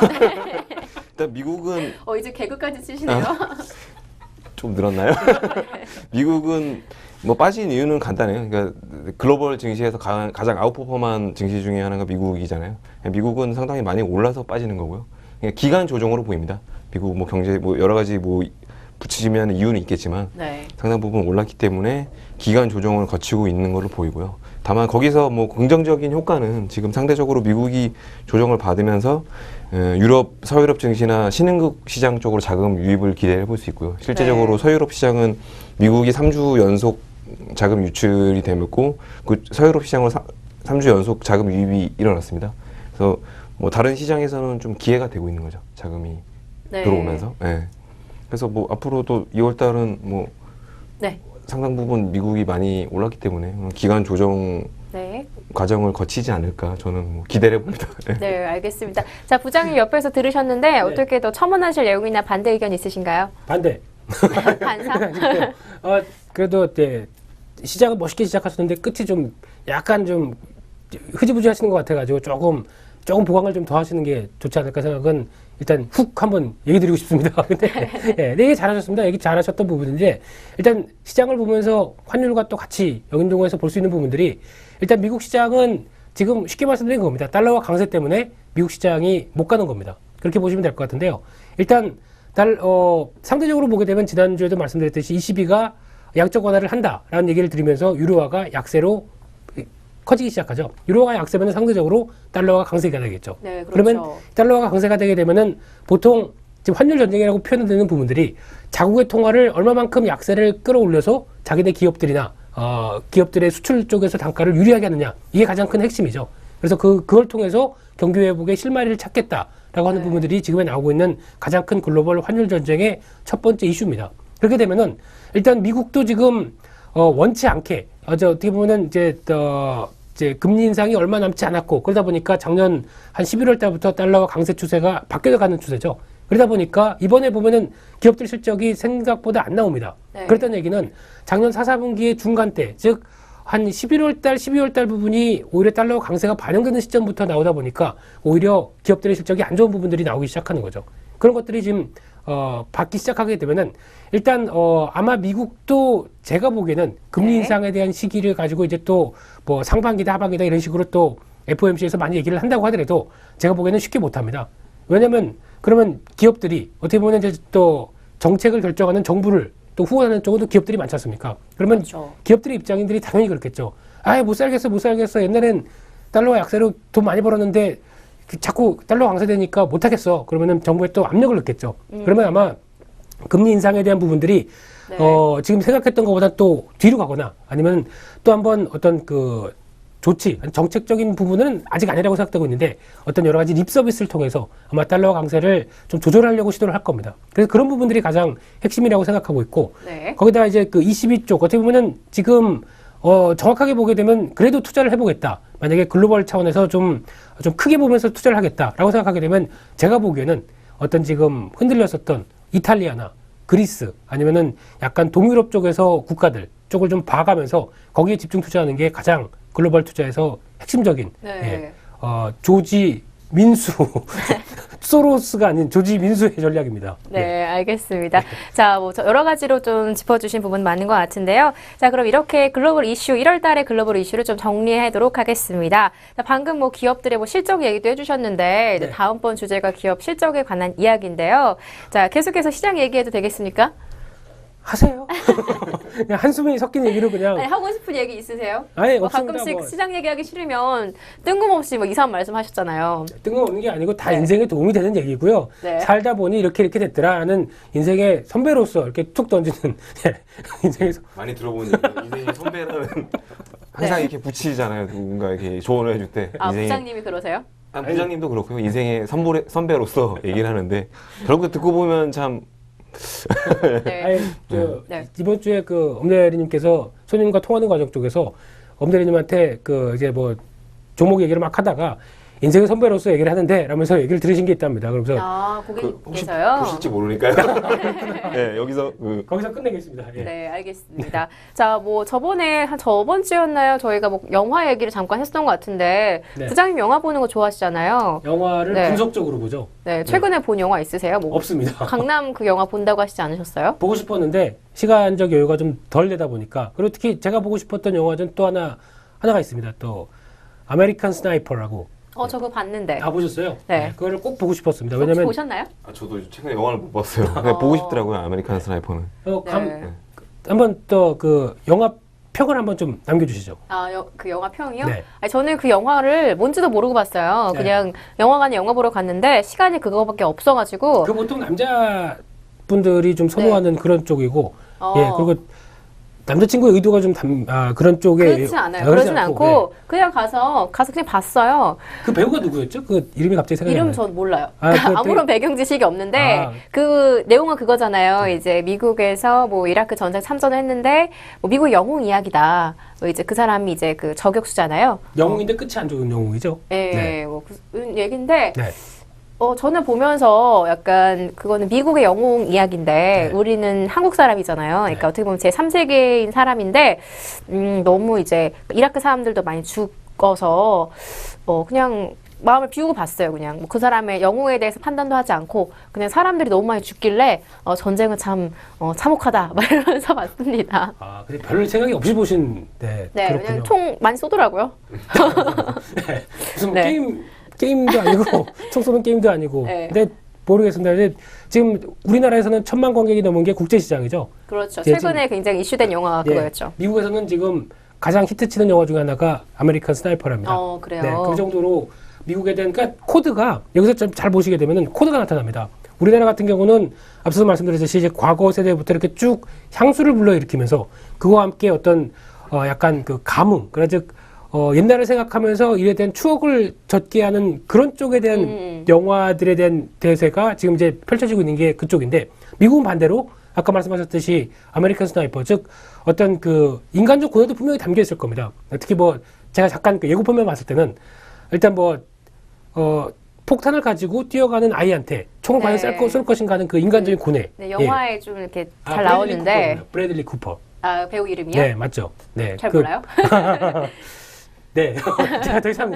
일단 미국은 이제 개그까지 치시네요. 좀 늘었나요? 미국은 뭐 빠진 이유는 간단해요. 그러니까 글로벌 증시에서 가장 아웃퍼폼한 증시 중에 하나가 미국이잖아요. 미국은 상당히 많이 올라서 빠지는 거고요. 그러니까 기간 조정으로 보입니다. 미국 뭐 경제 뭐 여러 가지 뭐 붙이지면 이유는 있겠지만 네. 상당 부분 올랐기 때문에 기간 조정을 거치고 있는 걸로 보이고요. 다만 거기서 뭐 긍정적인 효과는 지금 상대적으로 미국이 조정을 받으면서 유럽, 서유럽 증시나 신흥국 시장 쪽으로 자금 유입을 기대해 볼 수 있고요. 실제적으로 서유럽 시장은 미국이 3주 연속 자금 유출이 되었고 그 서유럽 시장으로 3주 연속 자금 유입이 일어났습니다. 그래서 뭐 다른 시장에서는 좀 기회가 되고 있는 거죠. 자금이 들어오면서. 네. 그래서 뭐 앞으로도 2월 달은 뭐 상당 부분 미국이 많이 올랐기 때문에 기간 조정 과정을 거치지 않을까 저는 뭐 기대를 해봅니다. 네, 알겠습니다. 자, 부장님 옆에서 들으셨는데 어떻게 더 첨언하실 내용이나 반대 의견 있으신가요? 반대. 반사? 그래도 시작은 멋있게 시작하셨는데 끝이 좀 약간 좀 흐지부지 하시는 것 같아가지고 조금 보강을 좀 더 하시는 게 좋지 않을까 생각은 일단 훅 한번 얘기 드리고 싶습니다. 근데 얘기 잘하셨습니다. 얘기 잘하셨던 부분인데 일단 시장을 보면서 환율과 또 같이 연동해서 볼 수 있는 부분들이 일단 미국 시장은 지금 쉽게 말씀드린 겁니다. 달러와 강세 때문에 미국 시장이 못 가는 겁니다. 그렇게 보시면 될 것 같은데요. 일단 상대적으로 보게 되면 지난주에도 말씀드렸듯이 ECB가 양적 완화를 한다라는 얘기를 드리면서 유로화가 약세로 커지기 시작하죠. 유로화가 약세면 상대적으로 달러가 강세가 되겠죠. 네, 그렇죠. 그러면 달러가 강세가 되게 되면은 보통 지금 환율 전쟁이라고 표현되는 부분들이 자국의 통화를 얼마만큼 약세를 끌어올려서 자기네 기업들이나 기업들의 수출 쪽에서 단가를 유리하게 하느냐, 이게 가장 큰 핵심이죠. 그래서 그걸 통해서 경기 회복의 실마리를 찾겠다라고 하는 부분들이 지금에 나오고 있는 가장 큰 글로벌 환율 전쟁의 첫 번째 이슈입니다. 그렇게 되면은 일단 미국도 지금 원치 않게 어떻게 보면은 이제 금리 인상이 얼마 남지 않았고 그러다 보니까 작년 한 11월 달부터 달러와 강세 추세가 바뀌어가는 추세죠. 그러다 보니까 이번에 보면은 기업들 실적이 생각보다 안 나옵니다. 그랬던 얘기는 작년 4, 4분기의 중간 때, 즉 한 11월 달, 12월 달 부분이 오히려 달러 강세가 반영되는 시점부터 나오다 보니까 오히려 기업들의 실적이 안 좋은 부분들이 나오기 시작하는 거죠. 그런 것들이 지금 받기 시작하게 되면은 일단 아마 미국도 제가 보기에는 금리 인상에 대한 시기를 가지고 이제 또 뭐 상반기다 하반기다 이런 식으로 또 FOMC에서 많이 얘기를 한다고 하더라도 제가 보기에는 쉽게 못합니다. 왜냐하면 그러면 기업들이 어떻게 보면 이제 또 정책을 결정하는 정부를 또 후원하는 쪽은 또 기업들이 많지 않습니까? 그러면 그렇죠. 기업들의 입장인들이 당연히 그렇겠죠. 못 살겠어. 옛날엔 달러 약세로 돈 많이 벌었는데 자꾸 달러 강세되니까 못하겠어. 그러면은 정부에 또 압력을 넣겠죠. 그러면 아마 금리 인상에 대한 부분들이 네. 지금 생각했던 것보다 또 뒤로 가거나 아니면 또 한번 어떤 그 조치, 정책적인 부분은 아직 아니라고 생각되고 있는데 어떤 여러 가지 립 서비스를 통해서 아마 달러 강세를 좀 조절하려고 시도를 할 겁니다. 그래서 그런 부분들이 가장 핵심이라고 생각하고 있고 네. 거기다 이제 그 22쪽 어떻게 보면은 지금 정확하게 보게 되면 그래도 투자를 해보겠다. 만약에 글로벌 차원에서 좀 크게 보면서 투자를 하겠다라고 생각하게 되면 제가 보기에는 어떤 지금 흔들렸었던 이탈리아나 그리스 아니면은 약간 동유럽 쪽에서 국가들 쪽을 좀 봐가면서 거기에 집중 투자하는 게 가장 글로벌 투자에서 핵심적인 네. 조지 민수 소로스가 아닌 조지 민수의 전략입니다. 네, 알겠습니다. 자, 뭐 여러 가지로 좀 짚어주신 부분 많은 것 같은데요. 자, 그럼 이렇게 글로벌 이슈, 1월 달에 글로벌 이슈를 좀 정리하도록 하겠습니다. 자, 방금 뭐 기업들의 뭐 실적 얘기도 해주셨는데 이제 네. 다음번 주제가 기업 실적에 관한 이야기인데요. 자, 계속해서 시장 얘기해도 되겠습니까? 하세요. 그냥 한숨이 섞인 얘기로 그냥 아니, 하고 싶은 얘기 있으세요? 아예 뭐 없습니다. 가끔씩 뭐 시장 얘기하기 싫으면 뜬금없이 뭐 이상한 말씀 하셨잖아요. 뜬금없는 게 아니고 다 네. 인생에 도움이 되는 얘기고요. 네. 살다 보니 이렇게 됐더라는 인생의 선배로서 이렇게 툭 던지는 인생의 많이 들어본 얘기. 인생의 선배라는 항상 이렇게 붙이잖아요. 누군가 이렇게 조언을 해줄 때. 아, 인생의 부장님이 그러세요? 부장님도 그렇고요. 인생의 선배로서 얘기를 하는데 결국 듣고 보면 참 네. 아니, 네. 이번 주에 그 엄대리님께서 손님과 통하는 과정 쪽에서 엄대리님한테 그 이제 뭐 종목 얘기를 막 하다가 인생의 선배로서 얘기를 하는데 라면서 얘기를 들으신 게 있답니다. 그러면서 아, 혹시 고객님께서요? 보실지 모르니까요. 네, 여기서 거기서 끝내겠습니다. 예. 네, 알겠습니다. 자, 뭐 저번에 한 저번 주였나요? 저희가 뭐 영화 얘기를 잠깐 했었던 것 같은데 네. 부장님 영화 보는 거 좋아하시잖아요. 영화를 네. 분석적으로 보죠. 네, 최근에 본 영화 있으세요? 뭐 없습니다. 강남 그 영화 본다고 하시지 않으셨어요? 보고 싶었는데 시간적 여유가 좀 덜 되다 보니까 그리고 특히 제가 보고 싶었던 영화는 또 하나가 있습니다. 또 아메리칸 스나이퍼라고 저 그거 봤는데. 다 보셨어요? 네. 그거를 꼭 보고 싶었습니다. 혹시 왜냐면 보셨나요? 저도 최근에 영화를 못 봤어요. 그냥 보고 싶더라고요. 아메리칸 스나이퍼는. 네. 한번 또 그 영화 평을 한번 좀 남겨주시죠. 그 영화 평이요? 네. 아니, 저는 그 영화를 뭔지도 모르고 봤어요. 네. 그냥 영화관에 영화 보러 갔는데 시간이 그거밖에 없어가지고. 그 보통 남자분들이 좀 선호하는 그런 쪽이고, 예, 그리고 남자친구의 의도가 좀 그런 쪽에 그렇지 않아요. 그러지 그러진 않고 그냥 가서 그냥 봤어요. 그 배우가 누구였죠? 그 이름이 갑자기 생각이 안 이름 나요. 전 몰라요. 아, 그 아무런 배경 지식이 없는데 아. 그 내용은 그거잖아요. 이제 미국에서 뭐 이라크 전쟁 참전을 했는데 뭐 미국 영웅 이야기다. 뭐 이제 그 사람이 이제 그 저격수잖아요. 영웅인데 끝이 안 좋은 영웅이죠. 예, 네. 뭐 그 얘긴데 네. 저는 보면서 약간 그거는 미국의 영웅 이야기인데 네. 우리는 한국 사람이잖아요. 그러니까 어떻게 보면 제 3세계인 사람인데 너무 이제 이라크 사람들도 많이 죽어서 그냥 마음을 비우고 봤어요. 그냥 뭐 그 사람의 영웅에 대해서 판단도 하지 않고 그냥 사람들이 너무 많이 죽길래 전쟁은 참 참혹하다 막 이러면서 봤습니다. 아, 근데 별 생각이 없이 보신, 네, 그렇군요. 그냥 총 많이 쏘더라고요. 네. 무슨 네. 게임도 아니고 총 쏘는 게임도 아니고. 네. 근데 모르겠습니다. 근데 지금 우리나라에서는 1,000만 관객이 넘은 게 국제시장이죠. 그렇죠. 예, 최근에 굉장히 이슈된 영화가 예, 그거였죠. 미국에서는 지금 가장 히트치는 영화 중에 하나가 아메리칸 스나이퍼랍니다. 그래요. 네, 그 정도로 미국에 대한 그러니까 코드가 여기서 좀 잘 보시게 되면은 코드가 나타납니다. 우리나라 같은 경우는 앞서서 말씀드렸듯이 이제 과거 세대부터 이렇게 쭉 향수를 불러일으키면서 그와 함께 어떤 약간 그 감흥, 그러나 즉 옛날을 생각하면서 이에 대한 추억을 젖게 하는 그런 쪽에 대한 영화들에 대한 대세가 지금 이제 펼쳐지고 있는 게 그쪽인데 미국은 반대로 아까 말씀하셨듯이 아메리칸 스나이퍼 즉 어떤 그 인간적 고뇌도 분명히 담겨 있을 겁니다. 특히 뭐 제가 잠깐 그 예고편만 봤을 때는 일단 뭐 폭탄을 가지고 뛰어가는 아이한테 총을 과연 쏠 것인가 하는 그 인간적인 고뇌. 네, 영화에 좀 이렇게 잘 브래들리 나오는데 쿠퍼입니다. 브래들리 쿠퍼. 배우 이름이요? 네, 맞죠. 네, 잘 몰라요? 네, 제가 더 이상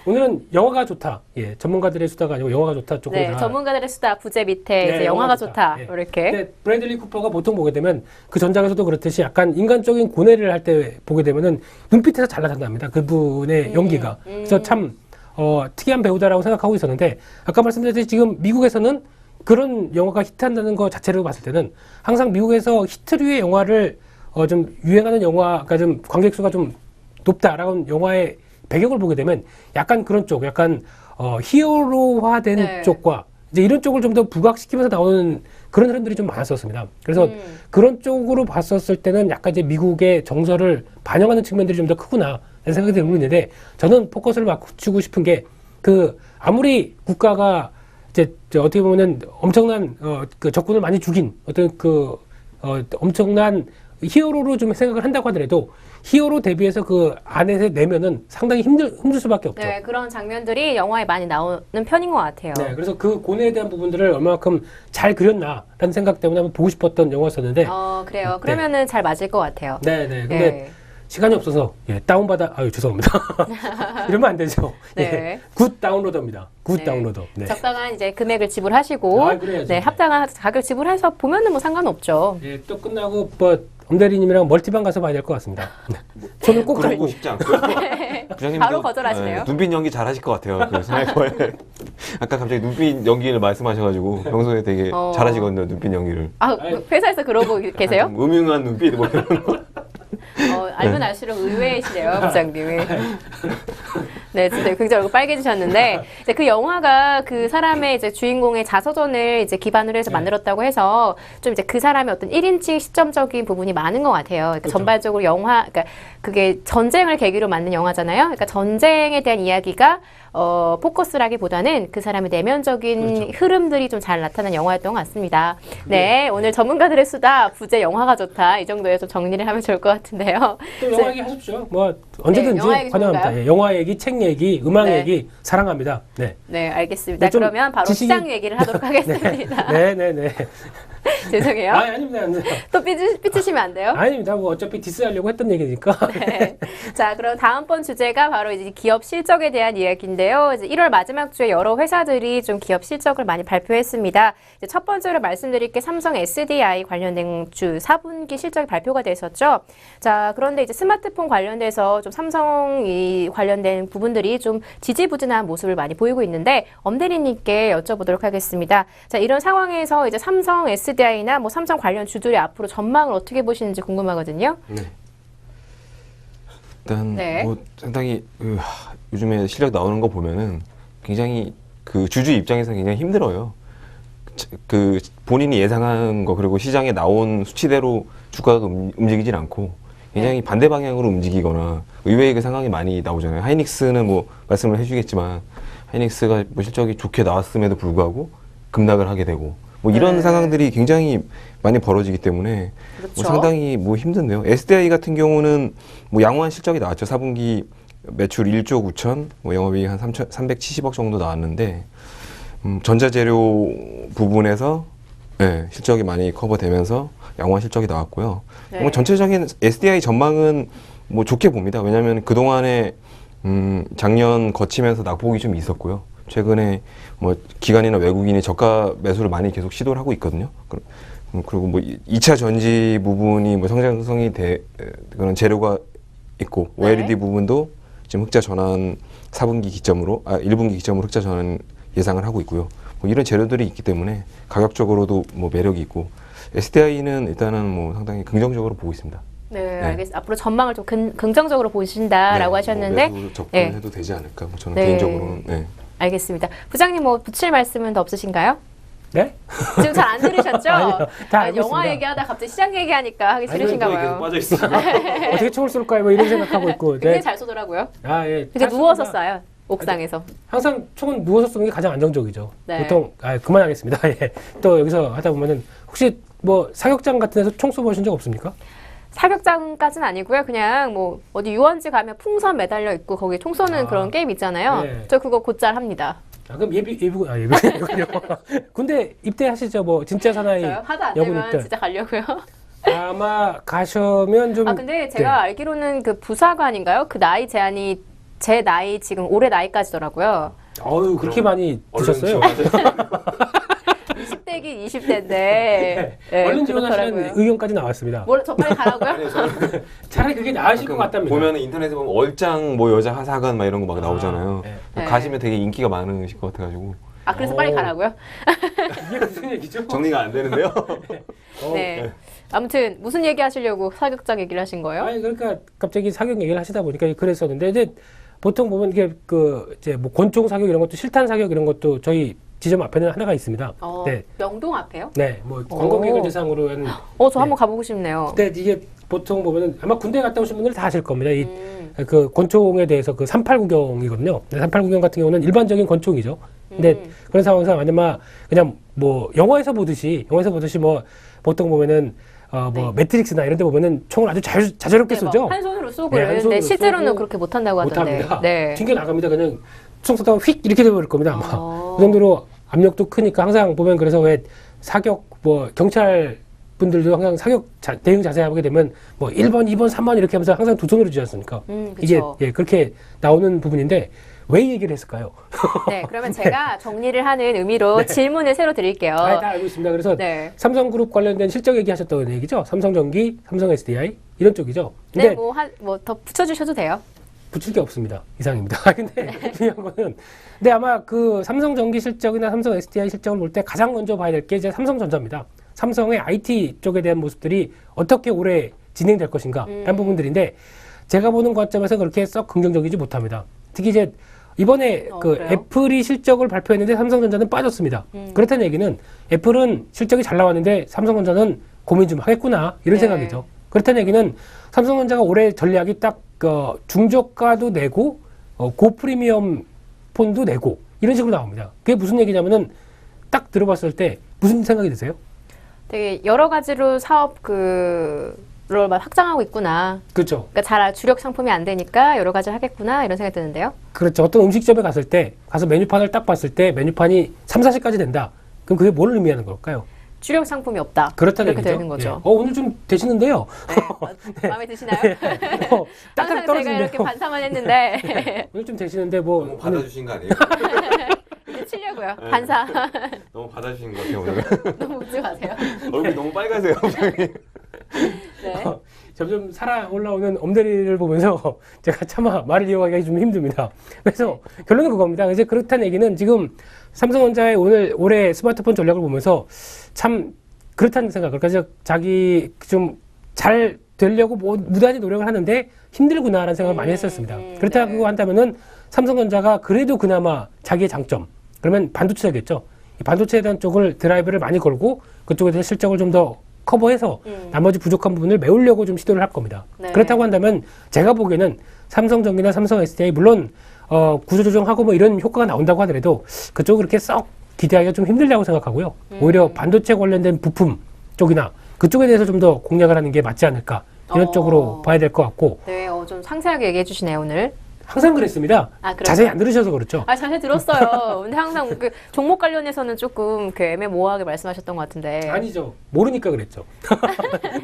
오늘은 영화가 좋다. 예, 전문가들의 수다가 아니고 영화가 좋다 쪽으로 네, 다. 전문가들의 수다 부제 밑에 네, 이제 영화가 좋다. 예. 이렇게. 근데 브래들리 쿠퍼가 보통 보게 되면 그 전작에서도 그렇듯이 약간 인간적인 고뇌를 할 때 보게 되면은 눈빛에서 잘 나타납니다. 그분의 연기가. 그래서 참 특이한 배우다라고 생각하고 있었는데 아까 말씀드렸듯이 지금 미국에서는 그런 영화가 히트한다는 것 자체를 봤을 때는 항상 미국에서 히트류의 영화를 좀 유행하는 영화가 좀 관객 수가 좀 높다라고 영화의 배경을 보게 되면 약간 그런 쪽, 약간 히어로화된 네. 쪽과 이제 이런 쪽을 좀 더 부각시키면서 나오는 그런 흐름들이 좀 많았었습니다. 그래서 그런 쪽으로 봤었을 때는 약간 이제 미국의 정서를 반영하는 측면들이 좀 더 크구나 라는 생각이 들고 있는데 저는 포커스를 맞추고 싶은 게 그 아무리 국가가 이제 어떻게 보면은 엄청난 그 적군을 많이 죽인 어떤 엄청난 히어로로 좀 생각을 한다고 하더라도 히어로 대비해서 그 안에서 내면은 상당히 힘들 수밖에 없죠. 네, 그런 장면들이 영화에 많이 나오는 편인 것 같아요. 네, 그래서 그 고뇌에 대한 부분들을 얼마만큼 잘 그렸나라는 생각 때문에 한번 보고 싶었던 영화였었는데, 그래요. 그러면은 잘 맞을 것 같아요. 네. 근데 네. 시간이 없어서 다운받아, 죄송합니다. 이러면 안 되죠. 네. 굿 다운로더입니다. 굿 네. 다운로더. 네. 적당한 이제 금액을 지불하시고, 그래야죠. 네, 합당한 가격 지불해서 보면은 뭐 상관없죠. 예, 또 끝나고 엄대리님이랑 멀티방 가서 봐야 될 것 같습니다. 손을 꼭 그러고 잡고. 싶지 않고요. 부장님도 바로 거절하시네요. 눈빛 연기 잘 하실 것 같아요. 그 스나이퍼에. 아까 갑자기 눈빛 연기를 말씀하셔가지고 평소에 되게 잘하시거든요. 눈빛 연기를. 회사에서 그러고 계세요? 좀 음흉한 눈빛 뭐 이런 거. 알면 알수록 의외이시네요, 부장님이. 네, 진짜 굉장히 얼굴 빨개지셨는데, 이제 그 영화가 그 사람의 이제 주인공의 자서전을 이제 기반으로 해서 만들었다고 해서, 좀 이제 그 사람의 어떤 1인칭 시점적인 부분이 많은 것 같아요. 그러니까 그렇죠. 전반적으로 그러니까 그게 전쟁을 계기로 만든 영화잖아요. 그러니까 전쟁에 대한 이야기가 포커스라기보다는 그 사람의 내면적인 그렇죠. 흐름들이 좀 잘 나타난 영화였던 것 같습니다. 네, 오늘 전문가들의 수다, 부제 영화가 좋다. 이 정도에 좀 정리를 하면 좋을 것 같은데요. 또 영화 얘기 하십시오. 뭐 언제든지 영화 얘기 환영합니다. 좋은가요? 예, 영화 얘기, 책 얘기, 음악 네. 얘기 사랑합니다. 네. 네, 알겠습니다. 네, 좀 그러면 바로 시장 얘기를 하도록 하겠습니다. 네. 죄송해요. 아닙니다. 또 삐치시면 안 돼요? 아닙니다. 뭐 어차피 디스하려고 했던 얘기니까. 네. 자, 그럼 다음번 주제가 바로 이제 기업 실적에 대한 이야기인데요. 이제 1월 마지막 주에 여러 회사들이 좀 기업 실적을 많이 발표했습니다. 이제 첫 번째로 말씀드릴 게 삼성 SDI 관련된 주 4분기 실적이 발표가 됐었죠. 자, 그런데 이제 스마트폰 관련돼서 좀 삼성이 관련된 부분들이 좀 지지부진한 모습을 많이 보이고 있는데 엄대리님께 여쭤보도록 하겠습니다. 자, 이런 상황에서 이제 삼성 SDI나 뭐 삼성 관련 주들이 앞으로 전망을 어떻게 보시는지 궁금하거든요. 일단 네. 뭐 상당히 요즘에 실력 나오는 거 보면은 굉장히 그 주주 입장에서 굉장히 힘들어요. 그 본인이 예상한 거 그리고 시장에 나온 수치대로 주가가 움직이질 않고 굉장히 반대 방향으로 움직이거나 의외의 그 상황이 많이 나오잖아요. 하이닉스는 뭐 말씀을 해주겠지만 하이닉스가 뭐 실적이 좋게 나왔음에도 불구하고 급락을 하게 되고 뭐 이런 상황들이 굉장히 많이 벌어지기 때문에 그렇죠. 뭐 상당히 뭐 힘든데요. SDI 같은 경우는 뭐 양호한 실적이 나왔죠. 4분기 매출 1조 9천, 뭐 영업이익 한 370억 정도 나왔는데 전자재료 부분에서 실적이 많이 커버되면서 양호한 실적이 나왔고요. 네. 뭐 전체적인 SDI 전망은 뭐 좋게 봅니다. 왜냐하면 그 동안에 작년 거치면서 낙폭이 좀 있었고요. 최근에 뭐 기관이나 외국인이 저가 매수를 많이 계속 시도를 하고 있거든요. 그리고 뭐 2차 전지 부분이 뭐 성장성이 그런 재료가 있고 네. OLED 부분도 지금 흑자 전환 1분기 기점으로 흑자 전환 예상을 하고 있고요. 뭐 이런 재료들이 있기 때문에 가격적으로도 뭐 매력이 있고 SDI는 일단은 뭐 상당히 긍정적으로 보고 있습니다. 네, 알겠습니다. 앞으로 전망을 좀 긍정적으로 보신다라고 하셨는데, 뭐 매수 접근해도 되지 않을까? 뭐 저는 네. 개인적으로는. 네. 알겠습니다. 부장님 뭐 붙일 말씀은 더 없으신가요? 네? 지금 잘 안 들으셨죠? 아니요, 다 알고 영화 있습니다. 얘기하다 갑자기 시장 얘기하니까 하기 싫으신가 봐요. 빠져 있어요. 어떻게 총을 쏠까요? 뭐 이런 생각하고 있고. 굉장히 잘 쏘더라고요. 예. 이제 잘 누워서 쏩니다. 쏴요. 옥상에서. 항상 총은 누워서 쏘는 게 가장 안정적이죠. 네. 보통 그만하겠습니다. 예. 또 여기서 하다 보면은 혹시 뭐 사격장 같은 데서 총 쏘보신 적 없습니까? 사격장까지는 아니고요. 그냥 뭐 어디 유원지 가면 풍선 매달려 있고 거기 총 쏘는 그런 게임 있잖아요. 네. 저 그거 곧잘 합니다. 그럼 예비군요. 군대 입대하시죠. 뭐 진짜 사나이 저요? 하도 안 여군 되면 입대. 진짜 가려고요. 아마 가셔면 좀. 근데 제가 알기로는 그 부사관인가요? 그 나이 제한이 제 나이 지금 올해 나이까지더라고요. 그렇게 많이 드셨어요? 20대긴 20대인데. 네, 얼른 지원하시는 그렇더라고요. 의견까지 나왔습니다. 저 빨리 가라고요? 차라리 그게 나으실 것 같답니다. 보면 인터넷에 보면 얼짱 뭐 여자 하사관 막 이런 거 막 나오잖아요. 네. 가시면 되게 인기가 많으실 것 같아가지고 그래서 빨리 가라고요? 이게 무슨 얘기죠? 정리가 안 되는데요. 네. 아무튼 무슨 얘기 하시려고 사격장 얘기를 하신 거예요? 그러니까 갑자기 사격 얘기를 하시다 보니까 그랬었는데 이제 보통 보면 이게 그 이제 뭐 권총 사격 이런 것도 실탄 사격 이런 것도 저희 지점 앞에는 하나가 있습니다. 네. 명동 앞에요? 네, 뭐 관광객을 대상으로 하는. 저 한번 가보고 싶네요. 근데 이게 보통 보면은 아마 군대 갔다 오신 분들 다 아실 겁니다. 이 그 권총에 대해서 그 38구경이거든요. 38구경 같은 경우는 일반적인 권총이죠. 근데 그런 상황에서 만약 그냥 뭐 영화에서 보듯이 뭐 보통 보면은 뭐 네. 매트릭스나 이런 데 보면은 총을 아주 자유롭게 쏘죠. 한 손으로 쏘고 네, 한 이러는데 손으로 실제로는 쏘고 그렇게 못한다고 하던데. 못합니다. 네. 튕겨 나갑니다. 그냥 총 쏘다가 휙 이렇게 돼버릴 겁니다. 아마 그 정도로 압력도 크니까 항상 보면 그래서 왜 사격 뭐 경찰 분들도 항상 사격 대응 자세 하게 되면 뭐 1번, 2번, 3번 이렇게 하면서 항상 두 손으로 쥐지 않습니까? 이게 그쵸. 예, 그렇게 나오는 부분인데 왜 이 얘기를 했을까요? 네, 그러면 제가 정리를 하는 의미로 질문을 새로 드릴게요. 다 알고 있습니다. 그래서 네. 삼성그룹 관련된 실적 얘기하셨던 얘기죠. 삼성전기, 삼성 SDI 이런 쪽이죠. 근데 네, 뭐 더 붙여주셔도 돼요. 붙일 게 없습니다. 이상입니다. 근데 중요한 거는 근데 아마 그 삼성전기 실적이나 삼성 SDI 실적을 볼 때 가장 먼저 봐야 될 게 이제 삼성전자입니다. 삼성의 IT 쪽에 대한 모습들이 어떻게 올해 진행될 것인가 라는 부분들인데 제가 보는 관점에서 그렇게 썩 긍정적이지 못합니다. 특히 이제 이번에 그 그래요? 애플이 실적을 발표했는데 삼성전자는 빠졌습니다. 그렇다는 얘기는 애플은 실적이 잘 나왔는데 삼성전자는 고민 좀 하겠구나 이런 네. 생각이죠. 그렇다는 얘기는 삼성전자가 올해 전략이 딱 중저가도 내고 고프리미엄 폰도 내고 이런 식으로 나옵니다. 그게 무슨 얘기냐면은 딱 들어봤을 때 무슨 생각이 드세요? 되게 여러 가지로 사업 를 확장하고 있구나. 그렇죠. 그러니까 주력 상품이 안 되니까 여러 가지 하겠구나 이런 생각이 드는데요. 그렇죠. 어떤 음식점에 갔을 때 가서 메뉴판을 딱 봤을 때 메뉴판이 3, 40가지 된다. 그럼 그게 뭘 의미하는 걸까요? 주력 상품이 없다. 그렇다는 이렇게 얘기죠. 되는 거죠. 예. 오늘 좀 되시는데요. 네. 마음에 드시나요? 딱딱 항상 제가 떨어지는데요. 이렇게 반사만 했는데 오늘 좀 되시는데 뭐 너무 받아주신 거 아니에요? 이제 치려고요. 반사. 너무 받아주신 것 같아요 오늘. 너무 웃지 마세요. 얼굴이 너무 빨가세요 갑자기. 네. 점점 살아 올라오는 엄대리를 보면서 제가 차마 말을 이어가기가 좀 힘듭니다. 그래서 결론은 그겁니다. 이제 그렇다는 얘기는 지금 삼성전자의 올해 스마트폰 전략을 보면서 참 그렇다는 생각. 그러니까 자기 좀 잘 되려고 무단히 노력을 하는데 힘들구나라는 생각을 많이 했었습니다. 그렇다고 네. 한다면은 삼성전자가 그래도 그나마 자기의 장점 그러면 반도체겠죠. 이 반도체에 대한 쪽을 드라이브를 많이 걸고 그쪽에 대한 실적을 좀 더 커버해서 나머지 부족한 부분을 메우려고 좀 시도를 할 겁니다. 네. 그렇다고 한다면 제가 보기에는 삼성전기나 삼성 SDI 물론 구조조정하고 뭐 이런 효과가 나온다고 하더라도 그쪽을 그렇게 썩 기대하기가 좀 힘들다고 생각하고요. 오히려 반도체 관련된 부품 쪽이나 그쪽에 대해서 좀 더 공략을 하는 게 맞지 않을까 이런 쪽으로 봐야 될 것 같고 네, 좀 상세하게 얘기해 주시네요 오늘. 항상 그랬습니다. 아, 그래요? 자세히 안 들으셔서 그렇죠. 자세히 들었어요. 근데 항상 그 종목 관련해서는 조금 애매모호하게 말씀하셨던 것 같은데. 아니죠. 모르니까 그랬죠.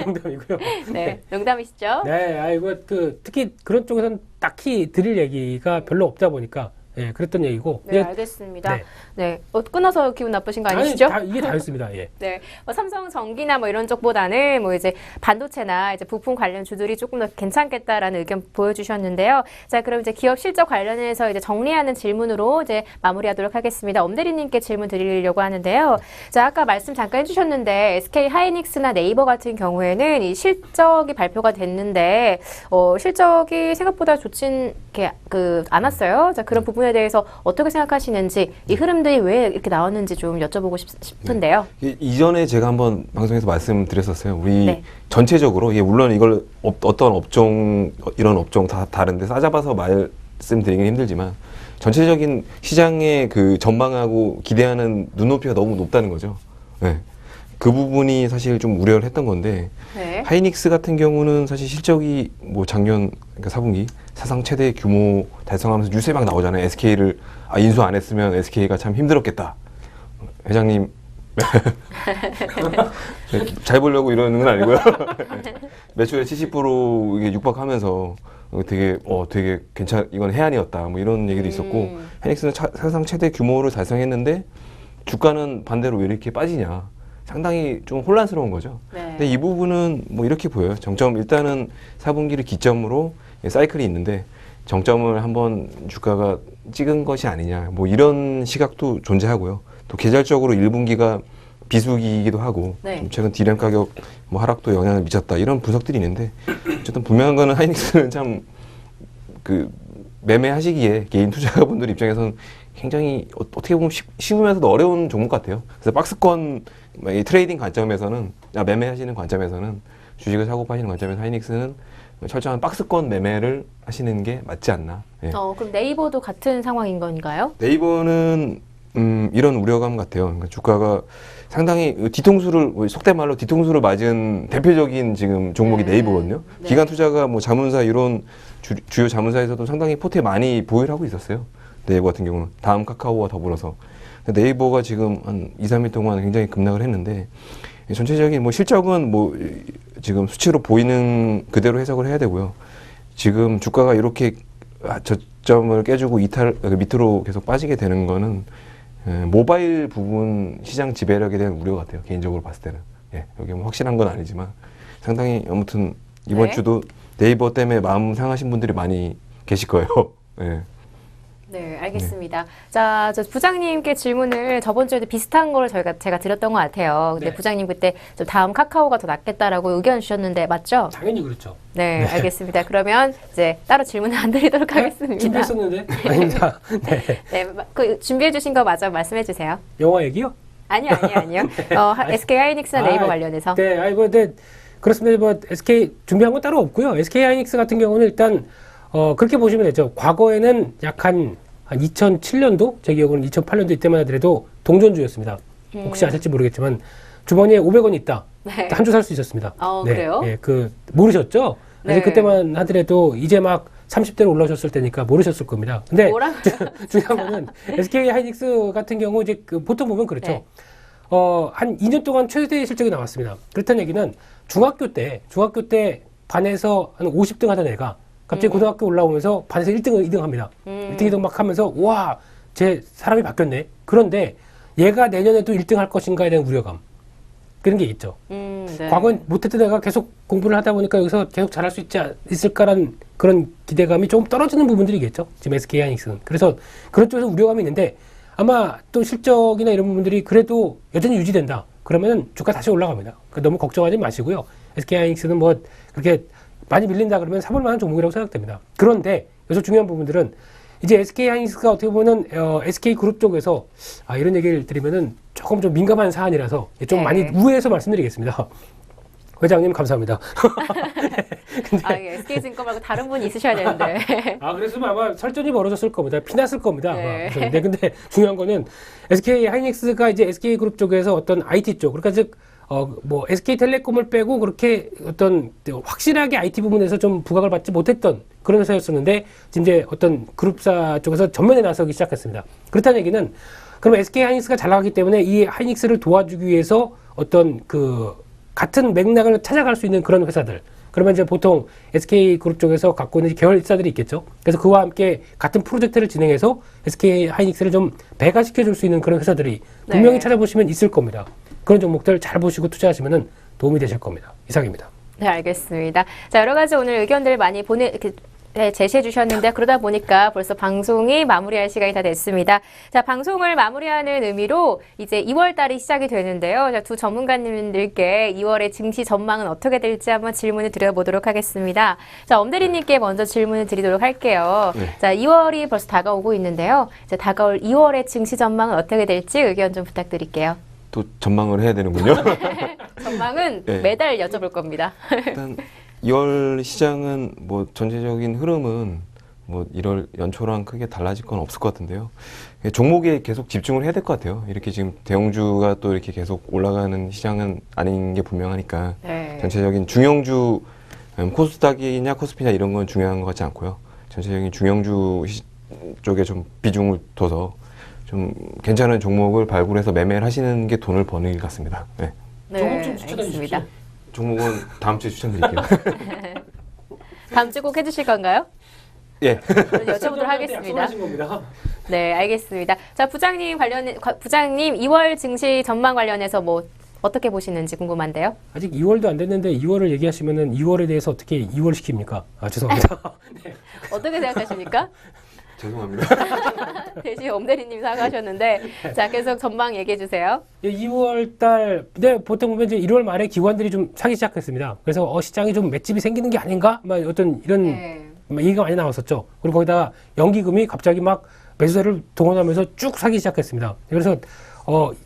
농담이고요. 네, 농담이시죠? 네, 아이고 특히 그런 쪽에서는 딱히 드릴 얘기가 별로 없다 보니까 예, 그랬던 얘기고. 네, 예, 알겠습니다. 네. 네, 끊어서 기분 나쁘신 거 아니시죠? 이게 다였습니다. 예. 네, 삼성 전기나 뭐 이런 쪽보다는 뭐 이제 반도체나 이제 부품 관련 주들이 조금 더 괜찮겠다라는 의견 보여주셨는데요. 자, 그럼 이제 기업 실적 관련해서 이제 정리하는 질문으로 이제 마무리하도록 하겠습니다. 엄대리님께 질문 드리려고 하는데요. 자, 아까 말씀 잠깐 해주셨는데 SK 하이닉스나 네이버 같은 경우에는 이 실적이 발표가 됐는데 실적이 생각보다 좋진 않았어요. 자, 그런 부분에 대해서 어떻게 생각하시는지 이 흐름들이 왜 이렇게 나왔는지 좀 여쭤보고 싶은데요. 이전에 제가 한번 방송에서 말씀드렸었어요. 우리 네. 전체적으로 물론 이걸 어떤 업종 이런 업종 다 다른데 싸잡아서 말씀드리긴 힘들지만 전체적인 시장의 그 전망하고 기대하는 눈높이가 너무 높다는 거죠. 네. 그 부분이 사실 좀 우려를 했던 건데 네. 하이닉스 같은 경우는 사실 실적이 뭐 작년 그러니까 4분기 사상 최대 규모 달성하면서 뉴스에 막 나오잖아요. SK를 인수 안 했으면 SK가 참 힘들었겠다. 회장님 잘 보려고 이러는 건 아니고요. 매출의 70% 이게 육박하면서 되게 이건 해안이었다. 뭐 이런 얘기도 있었고 하이닉스는 사상 최대 규모를 달성했는데 주가는 반대로 왜 이렇게 빠지냐. 상당히 좀 혼란스러운 거죠. 네. 근데 이 부분은 뭐 이렇게 보여요. 일단은 4분기를 기점으로 사이클이 있는데 정점을 한번 주가가 찍은 것이 아니냐. 뭐 이런 시각도 존재하고요. 또 계절적으로 1분기가 비수기이기도 하고 네. 좀 최근 디램 가격 뭐 하락도 영향을 미쳤다. 이런 분석들이 있는데 어쨌든 분명한 거는 하이닉스는 참 매매하시기에 개인 투자자분들 입장에서는 굉장히 어떻게 보면 쉬우면서도 어려운 종목 같아요. 그래서 박스권 이 트레이딩 관점에서는 매매하시는 관점에서는 주식을 사고 파시는 관점에서 하이닉스는 철저한 박스권 매매를 하시는 게 맞지 않나. 예. 그럼 네이버도 같은 상황인 건가요? 네이버는 이런 우려감 같아요. 그러니까 주가가 상당히 뒤통수를 속된 말로 뒤통수를 맞은 대표적인 지금 종목이 네. 네이버거든요. 네. 기관 투자가 뭐 자문사 이런 주요 자문사에서도 상당히 포트에 많이 보유를 하고 있었어요. 네이버 같은 경우는 다음 카카오와 더불어서 근데 네이버가 지금 한 2, 3일 동안 굉장히 급락을 했는데 전체적인 뭐 실적은 뭐 지금 수치로 보이는 그대로 해석을 해야 되고요. 지금 주가가 이렇게 저점을 깨주고 밑으로 계속 빠지게 되는 거는 모바일 부분 시장 지배력에 대한 우려 같아요. 개인적으로 봤을 때는. 예, 여기 뭐 확실한 건 아니지만 상당히 아무튼 이번 네. 주도 네이버 때문에 마음 상하신 분들이 많이 계실 거예요. 예. 네, 알겠습니다. 자, 저 부장님께 질문을 저번 주에도 비슷한 걸 제가 드렸던 것 같아요. 근데 네. 부장님 그때 좀 다음 카카오가 더 낫겠다라고 의견 주셨는데 맞죠? 당연히 그렇죠. 네, 알겠습니다. 그러면 이제 따로 질문을 안 드리도록 하겠습니다. 준비했었는데 아닙니다. 네. 네, 그 준비해 주신 거 마저 말씀해 주세요. 영화 얘기요? 아니요. SK 하이닉스나 네이버 관련해서. 네, 네, 그렇습니다. 뭐 SK 준비한 건 따로 없고요. SK 하이닉스 같은 경우는 일단 그렇게 보시면 되죠. 과거에는 약 한 2007년도, 제 기억으로는 2008년도 이때만 하더라도 동전주였습니다. 혹시 아실지 모르겠지만 주머니에 500원이 있다. 네. 한 주 살 수 있었습니다. 네, 그래요? 예, 모르셨죠? 네. 사실 그때만 하더라도 이제 막 30대로 올라오셨을 때니까 모르셨을 겁니다. 근데 뭐라고요? 중요한 거는 SK 하이닉스 같은 경우 이제 보통 보면 그렇죠. 네. 한 2년 동안 최대 실적이 나왔습니다. 그렇다는 얘기는 중학교 때 반에서 한 50등 하던 애가 갑자기 고등학교 올라오면서 반에서 1등 합니다. 1등, 2등 막 하면서 와, 제 사람이 바뀌었네. 그런데 얘가 내년에도 1등 할 것인가에 대한 우려감. 그런 게 있죠. 네. 과거엔 못했던 애가 계속 공부를 하다 보니까 여기서 계속 잘할 수 있을까라는 그런 기대감이 조금 떨어지는 부분들이겠죠. 지금 SK 하이닉스는. 그래서 그런 쪽에서 우려감이 있는데 아마 또 실적이나 이런 부분들이 그래도 여전히 유지된다. 그러면 주가 다시 올라갑니다. 그러니까 너무 걱정하지 마시고요. SK 하이닉스는 뭐 그렇게 많이 밀린다 그러면 사볼 만한 종목이라고 생각됩니다. 그런데 여기서 중요한 부분들은 이제 SK 하이닉스가 어떻게 보면 SK 그룹 쪽에서 이런 얘기를 드리면은 조금 좀 민감한 사안이라서 좀 네. 많이 우회해서 말씀드리겠습니다. 회장님 감사합니다. 근데 SK증권 말고 다른 분이 있으셔야 되는데. 그랬으면 아마 설전이 벌어졌을 겁니다. 피났을 겁니다. 네. 아마. 근데 중요한 거는 SK 하이닉스가 이제 SK 그룹 쪽에서 어떤 IT 쪽, 그러니까 즉 뭐 SK텔레콤을 빼고 그렇게 어떤 확실하게 IT 부분에서 좀 부각을 받지 못했던 그런 회사였었는데 지금 이제 어떤 그룹사 쪽에서 전면에 나서기 시작했습니다. 그렇다는 얘기는 그럼 SK 하이닉스가 잘 나가기 때문에 이 하이닉스를 도와주기 위해서 어떤 그 같은 맥락을 찾아갈 수 있는 그런 회사들. 그러면 이제 보통 SK 그룹 쪽에서 갖고 있는 계열사들이 있겠죠. 그래서 그와 함께 같은 프로젝트를 진행해서 SK 하이닉스를 좀 배가시켜 줄 수 있는 그런 회사들이 분명히 네. 찾아보시면 있을 겁니다. 그런 종목들 잘 보시고 투자하시면 도움이 되실 겁니다. 이상입니다. 네, 알겠습니다. 자, 여러 가지 오늘 의견들 많이 제시해 주셨는데 그러다 보니까 벌써 방송이 마무리할 시간이 다 됐습니다. 자, 방송을 마무리하는 의미로 이제 2월 달이 시작이 되는데요. 자, 두 전문가님들께 2월의 증시 전망은 어떻게 될지 한번 질문을 드려보도록 하겠습니다. 자, 엄대리님께 먼저 질문을 드리도록 할게요. 네. 자, 2월이 벌써 다가오고 있는데요. 자, 다가올 2월의 증시 전망은 어떻게 될지 의견 좀 부탁드릴게요. 또 전망을 해야 되는군요. 전망은 네. 매달 여쭤볼 겁니다. 일단 2월 시장은 뭐 전체적인 흐름은 뭐 1월 연초랑 크게 달라질 건 없을 것 같은데요. 종목에 계속 집중을 해야 될 것 같아요. 이렇게 지금 대형주가 또 이렇게 계속 올라가는 시장은 아닌 게 분명하니까 네. 전체적인 중형주 코스닥이냐 코스피냐 이런 건 중요한 것 같지 않고요. 전체적인 중형주 쪽에 좀 비중을 둬서 좀 괜찮은 종목을 발굴해서 매매를 하시는 게 돈을 버는 일 같습니다. 네. 종목 좀 추천해 알겠습니다. 주십시오. 종목은 다음 주에 추천드릴게요. 다음 주 꼭 해주실 건가요? 예. 여쭤보도록 하겠습니다. 약속하신 겁니다. 네, 알겠습니다. 자, 부장님 2월 증시 전망 관련해서 뭐 어떻게 보시는지 궁금한데요. 아직 2월도 안 됐는데 2월을 얘기하시면은 2월에 대해서 어떻게 2월 시킵니까? 죄송합니다. 어떻게 생각하십니까? 죄송합니다. 대신 엄대리님 사과하셨는데 자, 계속 전망 얘기해 주세요. 2월 달, 보통 보면 이제 1월 말에 기관들이 좀 사기 시작했습니다. 그래서 시장이 좀 맷집이 생기는 게 아닌가? 막 어떤 이런 얘기가 많이 나왔었죠. 그리고 거기다가 연기금이 갑자기 막 매수세를 동원하면서 쭉 사기 시작했습니다. 그래서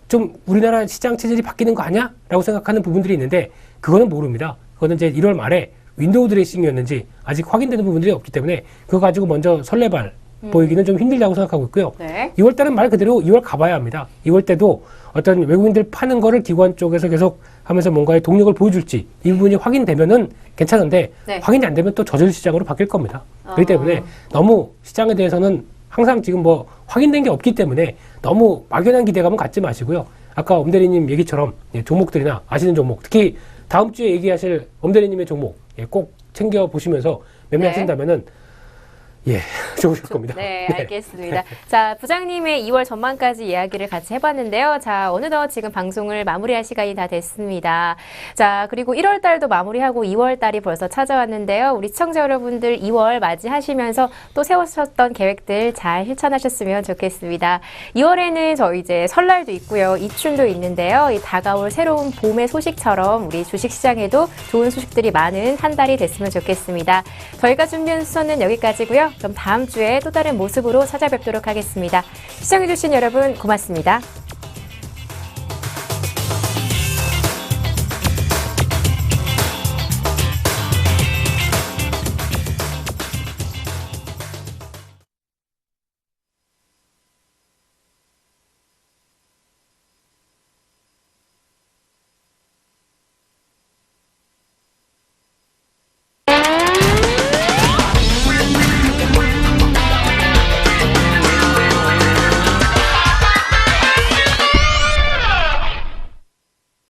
좀 우리나라 시장 체질이 바뀌는 거 아니야? 라고 생각하는 부분들이 있는데 그거는 모릅니다. 그거는 이제 1월 말에 윈도우 드레싱이었는지 아직 확인되는 부분들이 없기 때문에 그거 가지고 먼저 설레발 보이기는 좀 힘들다고 생각하고 있고요. 네. 2월 달은 말 그대로 2월 가봐야 합니다. 2월 때도 어떤 외국인들 파는 거를 기관 쪽에서 계속 하면서 뭔가의 동력을 보여줄지 이 부분이 확인되면은 괜찮은데 네. 확인이 안 되면 또 저질 시장으로 바뀔 겁니다. 그렇기 때문에 너무 시장에 대해서는 항상 지금 뭐 확인된 게 없기 때문에 너무 막연한 기대감은 갖지 마시고요. 아까 엄대리님 얘기처럼 종목들이나 아시는 종목, 특히 다음 주에 얘기하실 엄대리님의 종목 꼭 챙겨 보시면서 매매하신다면은 좋으실 겁니다. 네, 알겠습니다. 자, 부장님의 2월 전망까지 이야기를 같이 해봤는데요. 자, 어느덧 지금 방송을 마무리할 시간이 다 됐습니다. 자, 그리고 1월 달도 마무리하고 2월 달이 벌써 찾아왔는데요. 우리 시청자 여러분들 2월 맞이하시면서 또 세우셨던 계획들 잘 실천하셨으면 좋겠습니다. 2월에는 저희 이제 설날도 있고요. 이춘도 있는데요. 이 다가올 새로운 봄의 소식처럼 우리 주식시장에도 좋은 소식들이 많은 한 달이 됐으면 좋겠습니다. 저희가 준비한 수서는 여기까지고요. 그럼 다음 주에 또 다른 모습으로 찾아뵙도록 하겠습니다. 시청해주신 여러분 고맙습니다.